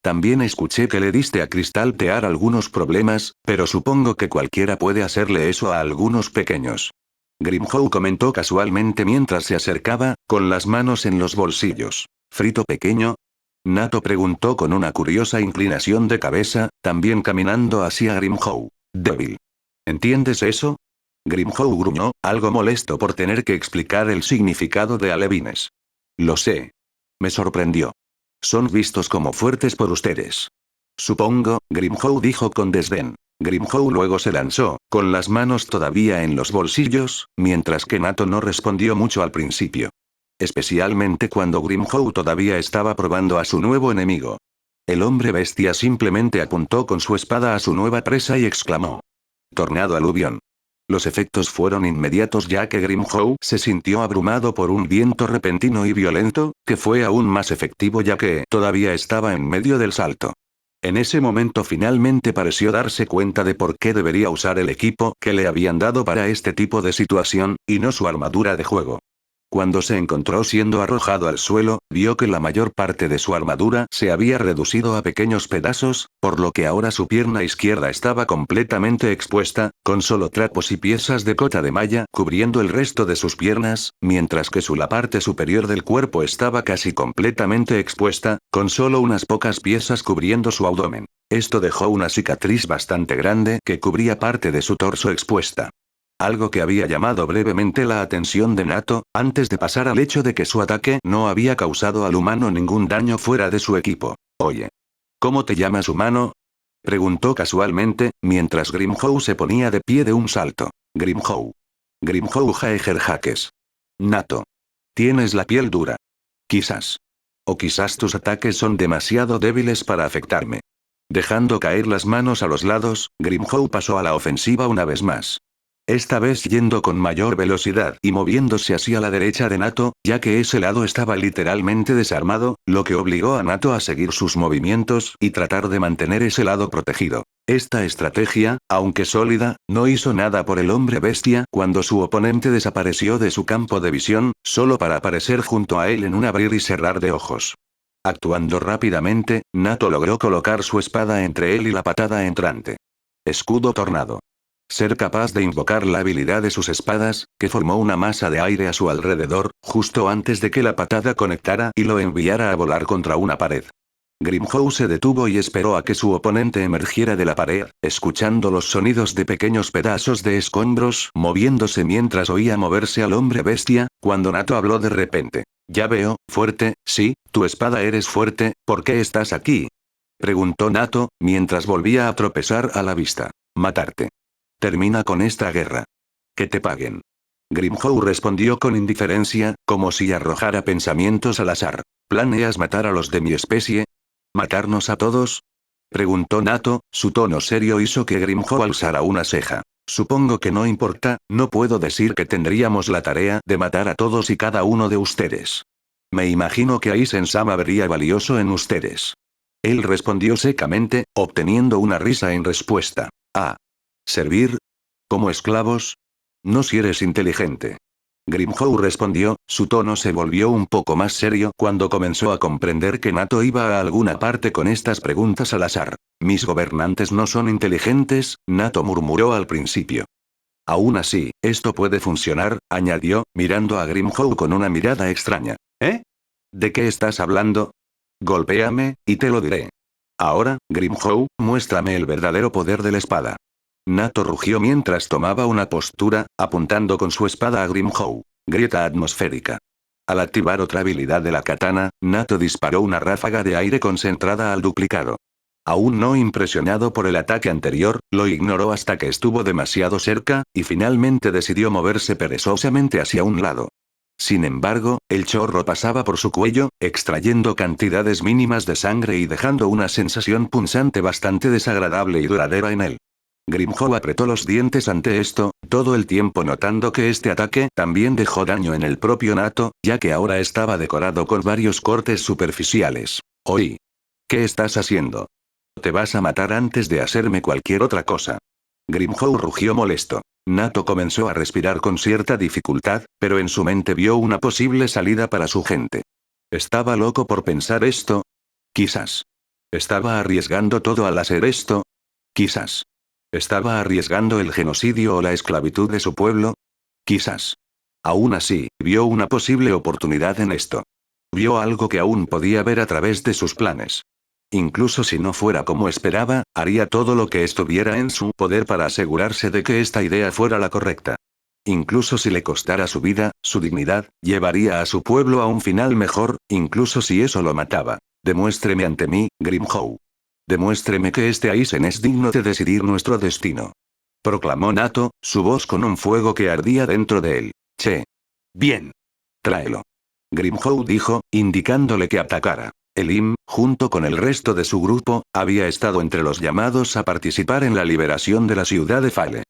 También escuché que le diste a Cristal Tear algunos problemas, pero supongo que cualquiera puede hacerle eso a algunos pequeños. Grimhow comentó casualmente mientras se acercaba, con las manos en los bolsillos. ¿Frito pequeño? Nato preguntó con una curiosa inclinación de cabeza, también caminando hacia Grimhow. Débil. ¿Entiendes eso? Grimhow gruñó, algo molesto por tener que explicar el significado de alevines. Lo sé. Me sorprendió. Son vistos como fuertes por ustedes. Supongo, Grimhow dijo con desdén. Grimhow luego se lanzó, con las manos todavía en los bolsillos, mientras que Nato no respondió mucho al principio. Especialmente cuando Grimhow todavía estaba probando a su nuevo enemigo. El hombre bestia simplemente apuntó con su espada a su nueva presa y exclamó. Tornado aluvión. Los efectos fueron inmediatos ya que Grimhow se sintió abrumado por un viento repentino y violento, que fue aún más efectivo ya que todavía estaba en medio del salto. En ese momento finalmente pareció darse cuenta de por qué debería usar el equipo que le habían dado para este tipo de situación, y no su armadura de juego. Cuando se encontró siendo arrojado al suelo, vio que la mayor parte de su armadura se había reducido a pequeños pedazos, por lo que ahora su pierna izquierda estaba completamente expuesta, con solo trapos y piezas de cota de malla cubriendo el resto de sus piernas, mientras que la parte superior del cuerpo estaba casi completamente expuesta, con solo unas pocas piezas cubriendo su abdomen. Esto dejó una cicatriz bastante grande que cubría parte de su torso expuesta. Algo que había llamado brevemente la atención de Nato, antes de pasar al hecho de que su ataque no había causado al humano ningún daño fuera de su equipo. Oye. ¿Cómo te llamas humano? Preguntó casualmente, mientras Grimhow se ponía de pie de un salto. Grimhow. Grimhow Jaeger-Hakes. Nato. Tienes la piel dura. Quizás. O quizás tus ataques son demasiado débiles para afectarme. Dejando caer las manos a los lados, Grimhow pasó a la ofensiva una vez más. Esta vez yendo con mayor velocidad y moviéndose hacia la derecha de Nato, ya que ese lado estaba literalmente desarmado, lo que obligó a Nato a seguir sus movimientos y tratar de mantener ese lado protegido. Esta estrategia, aunque sólida, no hizo nada por el hombre bestia cuando su oponente desapareció de su campo de visión, solo para aparecer junto a él en un abrir y cerrar de ojos. Actuando rápidamente, Nato logró colocar su espada entre él y la patada entrante. Escudo tornado. Ser capaz de invocar la habilidad de sus espadas, que formó una masa de aire a su alrededor, justo antes de que la patada conectara y lo enviara a volar contra una pared. Grimhow se detuvo y esperó a que su oponente emergiera de la pared, escuchando los sonidos de pequeños pedazos de escombros moviéndose mientras oía moverse al hombre bestia, cuando Nato habló de repente. Ya veo, fuerte, sí, tu espada eres fuerte, ¿por qué estás aquí? Preguntó Nato, mientras volvía a tropezar a la vista. Matarte. Termina con esta guerra. Que te paguen. Grimhow respondió con indiferencia, como si arrojara pensamientos al azar. ¿Planeas matar a los de mi especie? ¿Matarnos a todos? Preguntó Nato, su tono serio hizo que Grimhow alzara una ceja. Supongo que no importa, no puedo decir que tendríamos la tarea de matar a todos y cada uno de ustedes. Me imagino que Aizen-sama vería valioso en ustedes. Él respondió secamente, obteniendo una risa en respuesta. Ah. ¿Servir? ¿Como esclavos? No si eres inteligente. Grimhow respondió, su tono se volvió un poco más serio cuando comenzó a comprender que Nato iba a alguna parte con estas preguntas al azar. Mis gobernantes no son inteligentes, Nato murmuró al principio. Aún así, esto puede funcionar, añadió, mirando a Grimhow con una mirada extraña. ¿Eh? ¿De qué estás hablando? Golpéame, y te lo diré. Ahora, Grimhow, muéstrame el verdadero poder de la espada. Nato rugió mientras tomaba una postura, apuntando con su espada a Grimhow. Grieta atmosférica. Al activar otra habilidad de la katana, Nato disparó una ráfaga de aire concentrada al duplicado. Aún no impresionado por el ataque anterior, lo ignoró hasta que estuvo demasiado cerca, y finalmente decidió moverse perezosamente hacia un lado. Sin embargo, el chorro pasaba por su cuello, extrayendo cantidades mínimas de sangre y dejando una sensación punzante bastante desagradable y duradera en él. Grimhow apretó los dientes ante esto, todo el tiempo notando que este ataque también dejó daño en el propio Nato, ya que ahora estaba decorado con varios cortes superficiales. Oí. ¿Qué estás haciendo? Te vas a matar antes de hacerme cualquier otra cosa. Grimhow rugió molesto. Nato comenzó a respirar con cierta dificultad, pero en su mente vio una posible salida para su gente. ¿Estaba loco por pensar esto? Quizás. ¿Estaba arriesgando todo al hacer esto? Quizás. ¿Estaba arriesgando el genocidio o la esclavitud de su pueblo? Quizás. Aún así, vio una posible oportunidad en esto. Vio algo que aún podía ver a través de sus planes. Incluso si no fuera como esperaba, haría todo lo que estuviera en su poder para asegurarse de que esta idea fuera la correcta. Incluso si le costara su vida, su dignidad, llevaría a su pueblo a un final mejor, incluso si eso lo mataba. Demuéstreme ante mí, Grimhow. Demuéstreme que este Aizen es digno de decidir nuestro destino. Proclamó Nato, su voz con un fuego que ardía dentro de él. Che. Bien. Tráelo. Grimhow dijo, indicándole que atacara. Elim, junto con el resto de su grupo, había estado entre los llamados a participar en la liberación de la ciudad de Fale.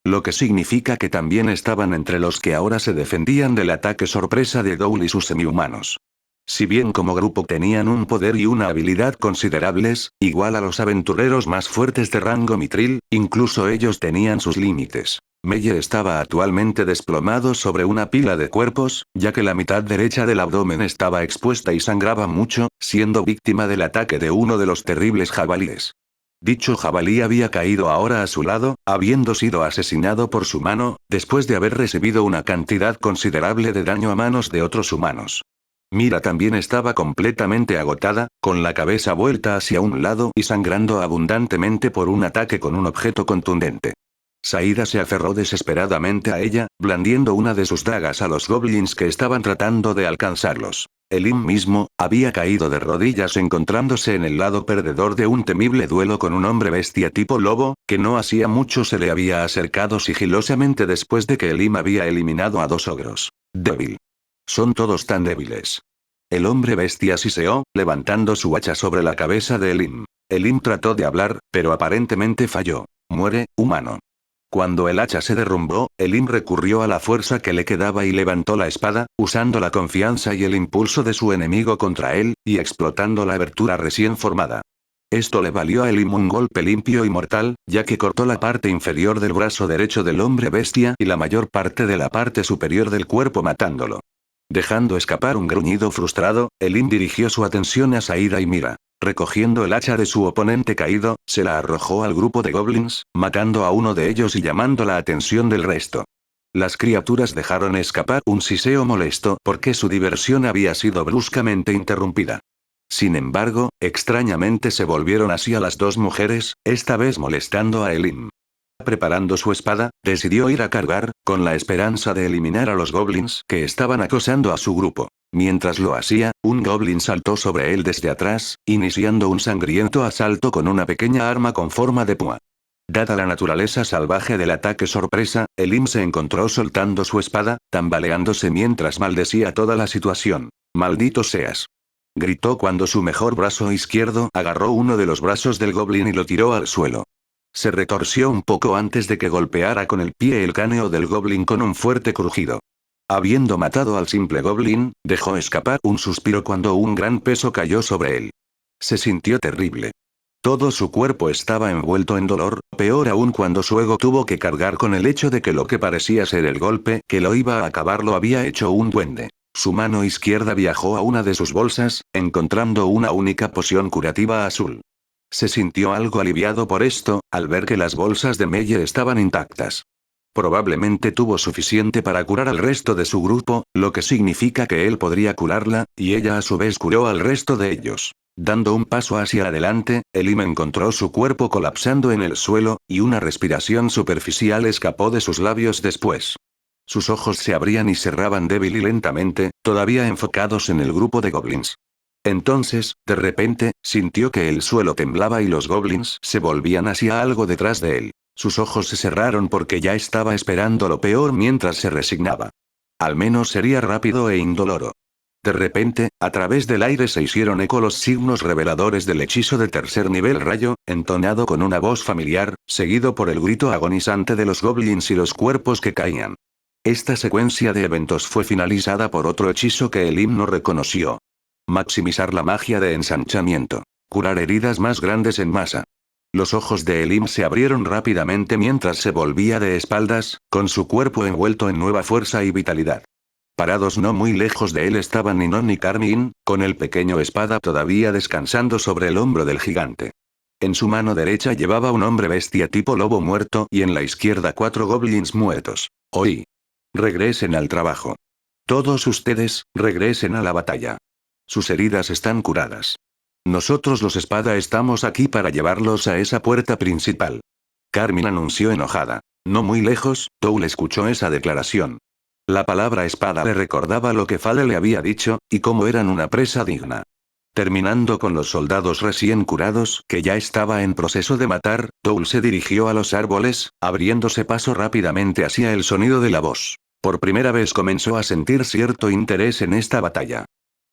Lo que significa que también estaban entre los que ahora se defendían del ataque sorpresa de Ghoul y sus semihumanos. Si bien como grupo tenían un poder y una habilidad considerables, igual a los aventureros más fuertes de rango mitril, incluso ellos tenían sus límites. Meyer estaba actualmente desplomado sobre una pila de cuerpos, ya que la mitad derecha del abdomen estaba expuesta y sangraba mucho, siendo víctima del ataque de uno de los terribles jabalíes. Dicho jabalí había caído ahora a su lado, habiendo sido asesinado por su mano, después de haber recibido una cantidad considerable de daño a manos de otros humanos. Mira también estaba completamente agotada, con la cabeza vuelta hacia un lado y sangrando abundantemente por un ataque con un objeto contundente. Saida se aferró desesperadamente a ella, blandiendo una de sus dagas a los goblins que estaban tratando de alcanzarlos. Elim mismo, había caído de rodillas encontrándose en el lado perdedor de un temible duelo con un hombre bestia tipo lobo, que no hacía mucho se le había acercado sigilosamente después de que Elim había eliminado a 2 ogros. Débil. Son todos tan débiles. El hombre bestia siseó, levantando su hacha sobre la cabeza de Elim. Elim trató de hablar, pero aparentemente falló. Muere, humano. Cuando el hacha se derrumbó, Elim recurrió a la fuerza que le quedaba y levantó la espada, usando la confianza y el impulso de su enemigo contra él, y explotando la abertura recién formada. Esto le valió a Elim un golpe limpio y mortal, ya que cortó la parte inferior del brazo derecho del hombre bestia y la mayor parte de la parte superior del cuerpo matándolo. Dejando escapar un gruñido frustrado, Elim dirigió su atención a Saida y Mira. Recogiendo el hacha de su oponente caído, se la arrojó al grupo de goblins, matando a uno de ellos y llamando la atención del resto. Las criaturas dejaron escapar un siseo molesto porque su diversión había sido bruscamente interrumpida. Sin embargo, extrañamente se volvieron hacia las 2 mujeres, esta vez molestando a Elim. Preparando su espada, decidió ir a cargar, con la esperanza de eliminar a los goblins que estaban acosando a su grupo. Mientras lo hacía, un goblin saltó sobre él desde atrás, iniciando un sangriento asalto con una pequeña arma con forma de púa. Dada la naturaleza salvaje del ataque sorpresa, Elim se encontró soltando su espada, tambaleándose mientras maldecía toda la situación. «¡Maldito seas!», gritó cuando su mejor brazo izquierdo agarró uno de los brazos del goblin y lo tiró al suelo. Se retorció un poco antes de que golpeara con el pie el cráneo del goblin con un fuerte crujido. Habiendo matado al simple goblin, dejó escapar un suspiro cuando un gran peso cayó sobre él. Se sintió terrible. Todo su cuerpo estaba envuelto en dolor, peor aún cuando su ego tuvo que cargar con el hecho de que lo que parecía ser el golpe que lo iba a acabar lo había hecho un duende. Su mano izquierda viajó a una de sus bolsas, encontrando una única poción curativa azul. Se sintió algo aliviado por esto, al ver que las bolsas de Meyer estaban intactas. Probablemente tuvo suficiente para curar al resto de su grupo, lo que significa que él podría curarla, y ella a su vez curó al resto de ellos. Dando un paso hacia adelante, Elim encontró su cuerpo colapsando en el suelo, y una respiración superficial escapó de sus labios después. Sus ojos se abrían y cerraban débil y lentamente, todavía enfocados en el grupo de goblins. Entonces, de repente, sintió que el suelo temblaba y los goblins se volvían hacia algo detrás de él. Sus ojos se cerraron porque ya estaba esperando lo peor mientras se resignaba. Al menos sería rápido e indoloro. De repente, a través del aire se hicieron eco los signos reveladores del hechizo de tercer nivel rayo, entonado con una voz familiar, seguido por el grito agonizante de los goblins y los cuerpos que caían. Esta secuencia de eventos fue finalizada por otro hechizo que el himno reconoció. Maximizar la magia de ensanchamiento. Curar heridas más grandes en masa. Los ojos de Elim se abrieron rápidamente mientras se volvía de espaldas, con su cuerpo envuelto en nueva fuerza y vitalidad. Parados no muy lejos de él estaban Ninon y Carmine, con el pequeño espada todavía descansando sobre el hombro del gigante. En su mano derecha llevaba un hombre bestia tipo lobo muerto y en la izquierda 4 goblins muertos. Hoy. Regresen al trabajo. Todos ustedes, regresen a la batalla. Sus heridas están curadas. Nosotros los espada estamos aquí para llevarlos a esa puerta principal. Carmine anunció enojada. No muy lejos, Toul escuchó esa declaración. La palabra espada le recordaba lo que Fale le había dicho, y cómo eran una presa digna. Terminando con los soldados recién curados, que ya estaba en proceso de matar, Toul se dirigió a los árboles, abriéndose paso rápidamente hacia el sonido de la voz. Por primera vez comenzó a sentir cierto interés en esta batalla.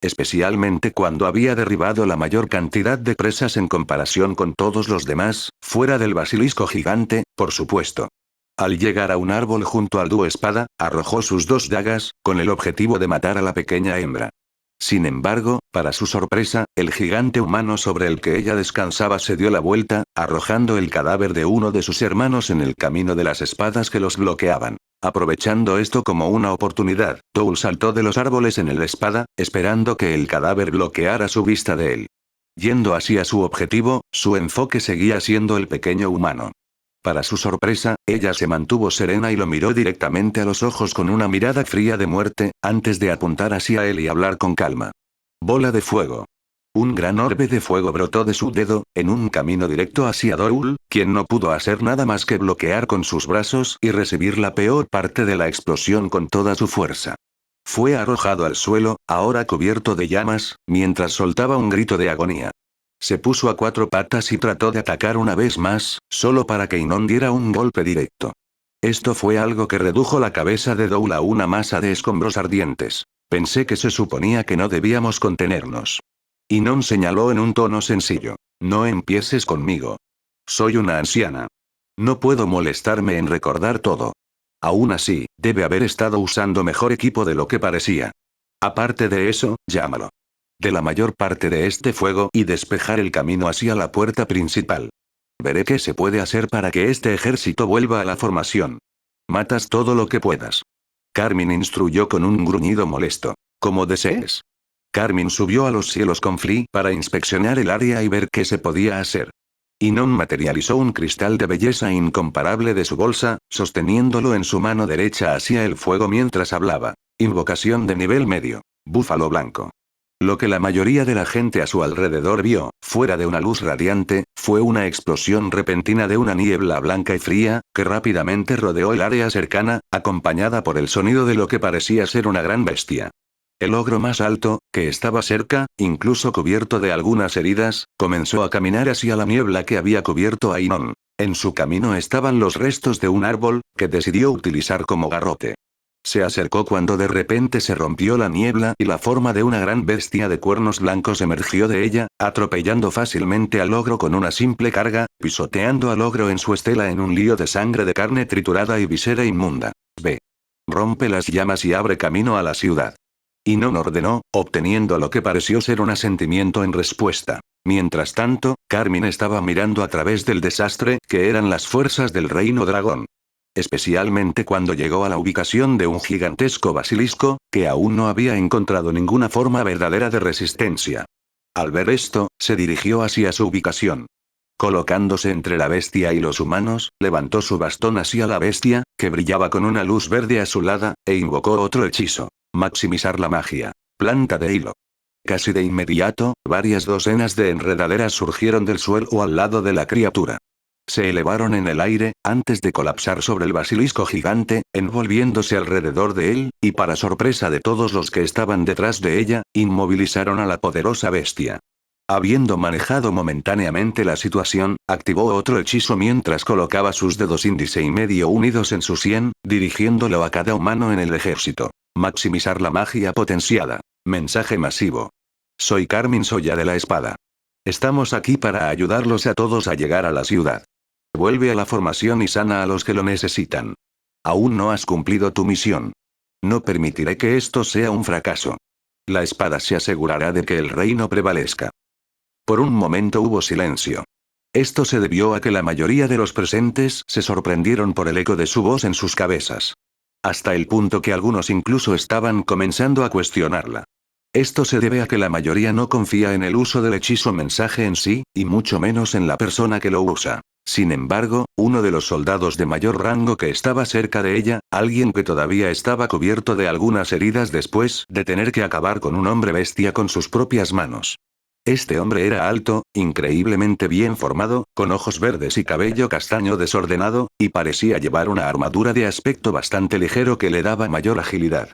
Especialmente cuando había derribado la mayor cantidad de presas en comparación con todos los demás, fuera del basilisco gigante, por supuesto. Al llegar a un árbol junto al dúo espada, arrojó sus 2 dagas, con el objetivo de matar a la pequeña hembra. Sin embargo, para su sorpresa, el gigante humano sobre el que ella descansaba se dio la vuelta, arrojando el cadáver de uno de sus hermanos en el camino de las espadas que los bloqueaban. Aprovechando esto como una oportunidad, Toul saltó de los árboles en el espada, esperando que el cadáver bloqueara su vista de él. Yendo hacia su objetivo, su enfoque seguía siendo el pequeño humano. Para su sorpresa, ella se mantuvo serena y lo miró directamente a los ojos con una mirada fría de muerte, antes de apuntar hacia él y hablar con calma. Bola de fuego. Un gran orbe de fuego brotó de su dedo, en un camino directo hacia Toul, quien no pudo hacer nada más que bloquear con sus brazos y recibir la peor parte de la explosión con toda su fuerza. Fue arrojado al suelo, ahora cubierto de llamas, mientras soltaba un grito de agonía. Se puso a 4 patas y trató de atacar una vez más, solo para que Inon diera un golpe directo. Esto fue algo que redujo la cabeza de Toul a una masa de escombros ardientes. Pensé que se suponía que no debíamos contenernos. Inon señaló en un tono sencillo. No empieces conmigo. Soy una anciana. No puedo molestarme en recordar todo. Aún así, debe haber estado usando mejor equipo de lo que parecía. Aparte de eso, llámalo. De la mayor parte de este fuego y despejar el camino hacia la puerta principal. Veré qué se puede hacer para que este ejército vuelva a la formación. Matas todo lo que puedas. Carmine instruyó con un gruñido molesto. Como desees. Carmine subió a los cielos con Flea para inspeccionar el área y ver qué se podía hacer. Inon materializó un cristal de belleza incomparable de su bolsa, sosteniéndolo en su mano derecha hacia el fuego mientras hablaba. Invocación de nivel medio. Búfalo blanco. Lo que la mayoría de la gente a su alrededor vio, fuera de una luz radiante, fue una explosión repentina de una niebla blanca y fría, que rápidamente rodeó el área cercana, acompañada por el sonido de lo que parecía ser una gran bestia. El ogro más alto, que estaba cerca, incluso cubierto de algunas heridas, comenzó a caminar hacia la niebla que había cubierto a Inon. En su camino estaban los restos de un árbol, que decidió utilizar como garrote. Se acercó cuando de repente se rompió la niebla y la forma de una gran bestia de cuernos blancos emergió de ella, atropellando fácilmente al ogro con una simple carga, pisoteando al ogro en su estela en un lío de sangre de carne triturada y visera inmunda. Ve. Rompe las llamas y abre camino a la ciudad. Inon ordenó, obteniendo lo que pareció ser un asentimiento en respuesta. Mientras tanto, Carmine estaba mirando a través del desastre que eran las fuerzas del Reino Dragón. Especialmente cuando llegó a la ubicación de un gigantesco basilisco, que aún no había encontrado ninguna forma verdadera de resistencia. Al ver esto, se dirigió hacia su ubicación. Colocándose entre la bestia y los humanos, levantó su bastón hacia la bestia, que brillaba con una luz verde azulada, e invocó otro hechizo. Maximizar la magia. Planta de hilo. Casi de inmediato, varias docenas de enredaderas surgieron del suelo al lado de la criatura. Se elevaron en el aire, antes de colapsar sobre el basilisco gigante, envolviéndose alrededor de él, y para sorpresa de todos los que estaban detrás de ella, inmovilizaron a la poderosa bestia. Habiendo manejado momentáneamente la situación, activó otro hechizo mientras colocaba sus dedos índice y medio unidos en su sien, dirigiéndolo a cada humano en el ejército. Maximizar la magia potenciada. Mensaje masivo. Soy Carmín Soya de la Espada. Estamos aquí para ayudarlos a todos a llegar a la ciudad. Vuelve a la formación y sana a los que lo necesitan. Aún no has cumplido tu misión. No permitiré que esto sea un fracaso. La espada se asegurará de que el reino prevalezca. Por un momento hubo silencio. Esto se debió a que la mayoría de los presentes se sorprendieron por el eco de su voz en sus cabezas. Hasta el punto que algunos incluso estaban comenzando a cuestionarla. Esto se debe a que la mayoría no confía en el uso del hechizo mensaje en sí, y mucho menos en la persona que lo usa. Sin embargo, uno de los soldados de mayor rango que estaba cerca de ella, alguien que todavía estaba cubierto de algunas heridas después de tener que acabar con un hombre bestia con sus propias manos. Este hombre era alto, increíblemente bien formado, con ojos verdes y cabello castaño desordenado, y parecía llevar una armadura de aspecto bastante ligero que le daba mayor agilidad.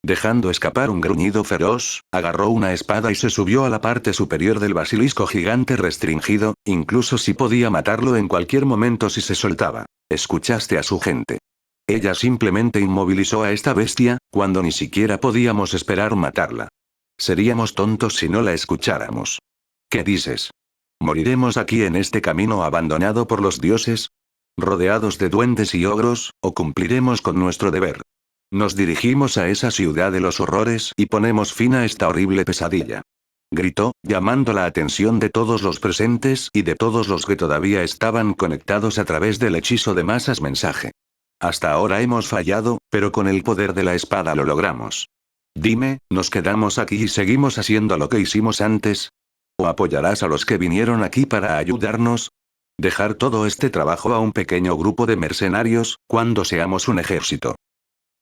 Dejando escapar un gruñido feroz, agarró una espada y se subió a la parte superior del basilisco gigante restringido, incluso si podía matarlo en cualquier momento si se soltaba. Escuchaste a su gente. Ella simplemente inmovilizó a esta bestia, cuando ni siquiera podíamos esperar matarla. Seríamos tontos si no la escucháramos. ¿Qué dices? ¿Moriremos aquí en este camino abandonado por los dioses? ¿Rodeados de duendes y ogros, o cumpliremos con nuestro deber? Nos dirigimos a esa ciudad de los horrores y ponemos fin a esta horrible pesadilla. Gritó, llamando la atención de todos los presentes y de todos los que todavía estaban conectados a través del hechizo de masas mensaje. Hasta ahora hemos fallado, pero con el poder de la espada lo logramos. Dime, ¿nos quedamos aquí y seguimos haciendo lo que hicimos antes? ¿O apoyarás a los que vinieron aquí para ayudarnos? Dejar todo este trabajo a un pequeño grupo de mercenarios, cuando seamos un ejército.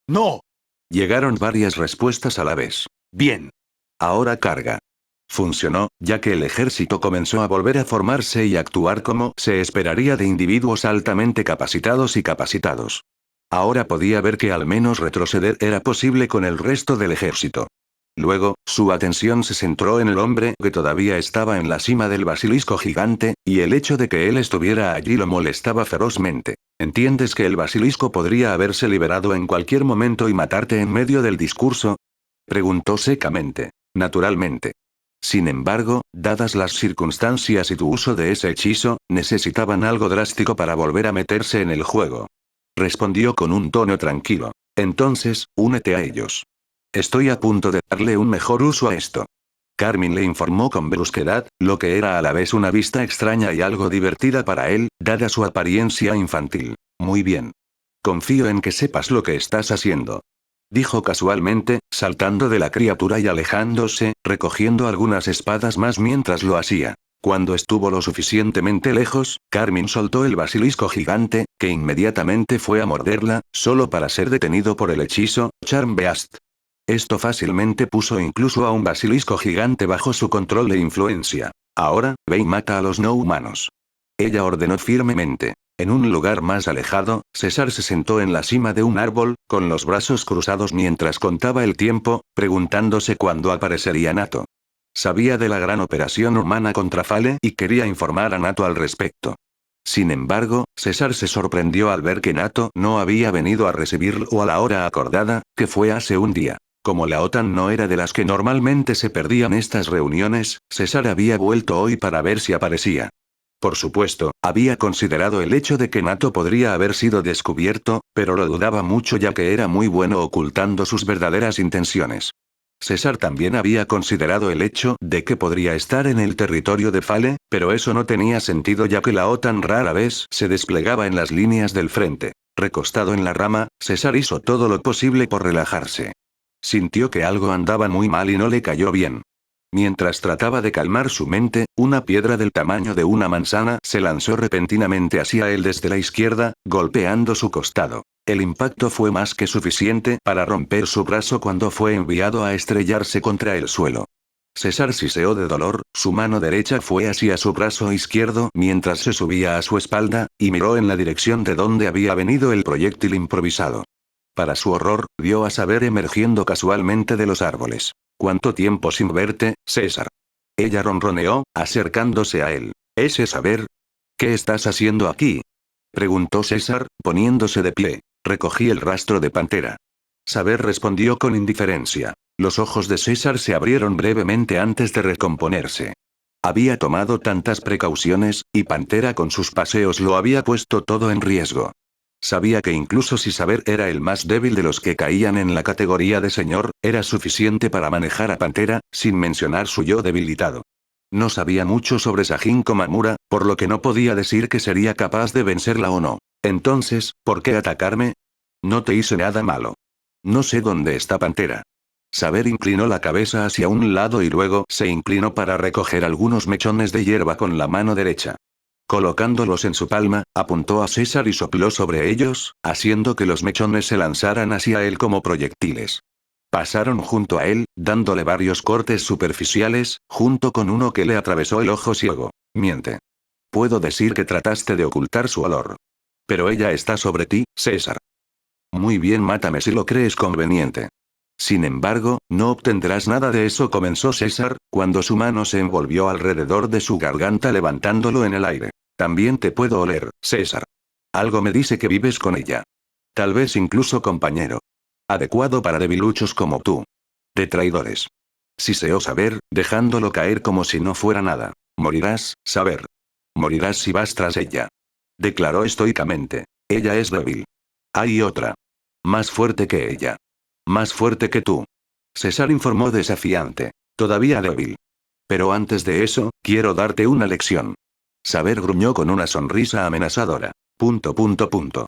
¡No! Llegaron varias respuestas a la vez. Bien. Ahora carga. Funcionó, ya que el ejército comenzó a volver a formarse y actuar como se esperaría de individuos altamente capacitados y capacitados. Ahora podía ver que al menos retroceder era posible con el resto del ejército. Luego, su atención se centró en el hombre que todavía estaba en la cima del basilisco gigante, y el hecho de que él estuviera allí lo molestaba ferozmente. ¿Entiendes que el basilisco podría haberse liberado en cualquier momento y matarte en medio del discurso? Preguntó secamente. Naturalmente. Sin embargo, dadas las circunstancias y tu uso de ese hechizo, necesitaban algo drástico para volver a meterse en el juego. Respondió con un tono tranquilo. Entonces, únete a ellos. Estoy a punto de darle un mejor uso a esto. Carmín le informó con brusquedad, lo que era a la vez una vista extraña y algo divertida para él, dada su apariencia infantil. Muy bien. Confío en que sepas lo que estás haciendo. Dijo casualmente, saltando de la criatura y alejándose, recogiendo algunas espadas más mientras lo hacía. Cuando estuvo lo suficientemente lejos, Carmín soltó el basilisco gigante, que inmediatamente fue a morderla, solo para ser detenido por el hechizo, Charm Beast. Esto fácilmente puso incluso a un basilisco gigante bajo su control e influencia. Ahora, ve y mata a los no humanos. Ella ordenó firmemente. En un lugar más alejado, César se sentó en la cima de un árbol, con los brazos cruzados mientras contaba el tiempo, preguntándose cuándo aparecería Nato. Sabía de la gran operación humana contra Fale y quería informar a Nato al respecto. Sin embargo, César se sorprendió al ver que Nato no había venido a recibirlo a la hora acordada, que fue hace un día. Como la OTAN no era de las que normalmente se perdían estas reuniones, César había vuelto hoy para ver si aparecía. Por supuesto, había considerado el hecho de que Nato podría haber sido descubierto, pero lo dudaba mucho ya que era muy bueno ocultando sus verdaderas intenciones. César también había considerado el hecho de que podría estar en el territorio de Fale, pero eso no tenía sentido ya que la OTAN rara vez se desplegaba en las líneas del frente. Recostado en la rama, César hizo todo lo posible por relajarse. Sintió que algo andaba muy mal y no le cayó bien. Mientras trataba de calmar su mente, una piedra del tamaño de una manzana se lanzó repentinamente hacia él desde la izquierda, golpeando su costado. El impacto fue más que suficiente para romper su brazo cuando fue enviado a estrellarse contra el suelo. César siseó de dolor, su mano derecha fue hacia su brazo izquierdo mientras se subía a su espalda, y miró en la dirección de donde había venido el proyectil improvisado. Para su horror, vio a Saber emergiendo casualmente de los árboles. ¿Cuánto tiempo sin verte, César? Ella ronroneó, acercándose a él. ¿Ese Saber? ¿Qué estás haciendo aquí? Preguntó César, poniéndose de pie. Recogí el rastro de pantera. Saber respondió con indiferencia. Los ojos de César se abrieron brevemente antes de recomponerse. Había tomado tantas precauciones, y Pantera con sus paseos lo había puesto todo en riesgo. Sabía que incluso si Saber era el más débil de los que caían en la categoría de señor, era suficiente para manejar a Pantera, sin mencionar su yo debilitado. No sabía mucho sobre Sajin Komamura, por lo que no podía decir que sería capaz de vencerla o no. Entonces, ¿por qué atacarme? No te hice nada malo. No sé dónde está Pantera. Saber inclinó la cabeza hacia un lado y luego se inclinó para recoger algunos mechones de hierba con la mano derecha. Colocándolos en su palma, apuntó a César y sopló sobre ellos, haciendo que los mechones se lanzaran hacia él como proyectiles. Pasaron junto a él, dándole varios cortes superficiales, junto con uno que le atravesó el ojo ciego. Miente. Puedo decir que trataste de ocultar su olor. Pero ella está sobre ti, César. Muy bien, mátame si lo crees conveniente. Sin embargo, no obtendrás nada de eso, comenzó César, cuando su mano se envolvió alrededor de su garganta levantándolo en el aire. También te puedo oler, César. Algo me dice que vives con ella. Tal vez incluso compañero. Adecuado para debiluchos como tú. De traidores. Siseó Saber, dejándolo caer como si no fuera nada. Morirás, Saber. Morirás si vas tras ella. Declaró estoicamente. Ella es débil. Hay otra. Más fuerte que ella. Más fuerte que tú. César informó desafiante. Todavía débil. Pero antes de eso, quiero darte una lección. Saber gruñó con una sonrisa amenazadora. Punto.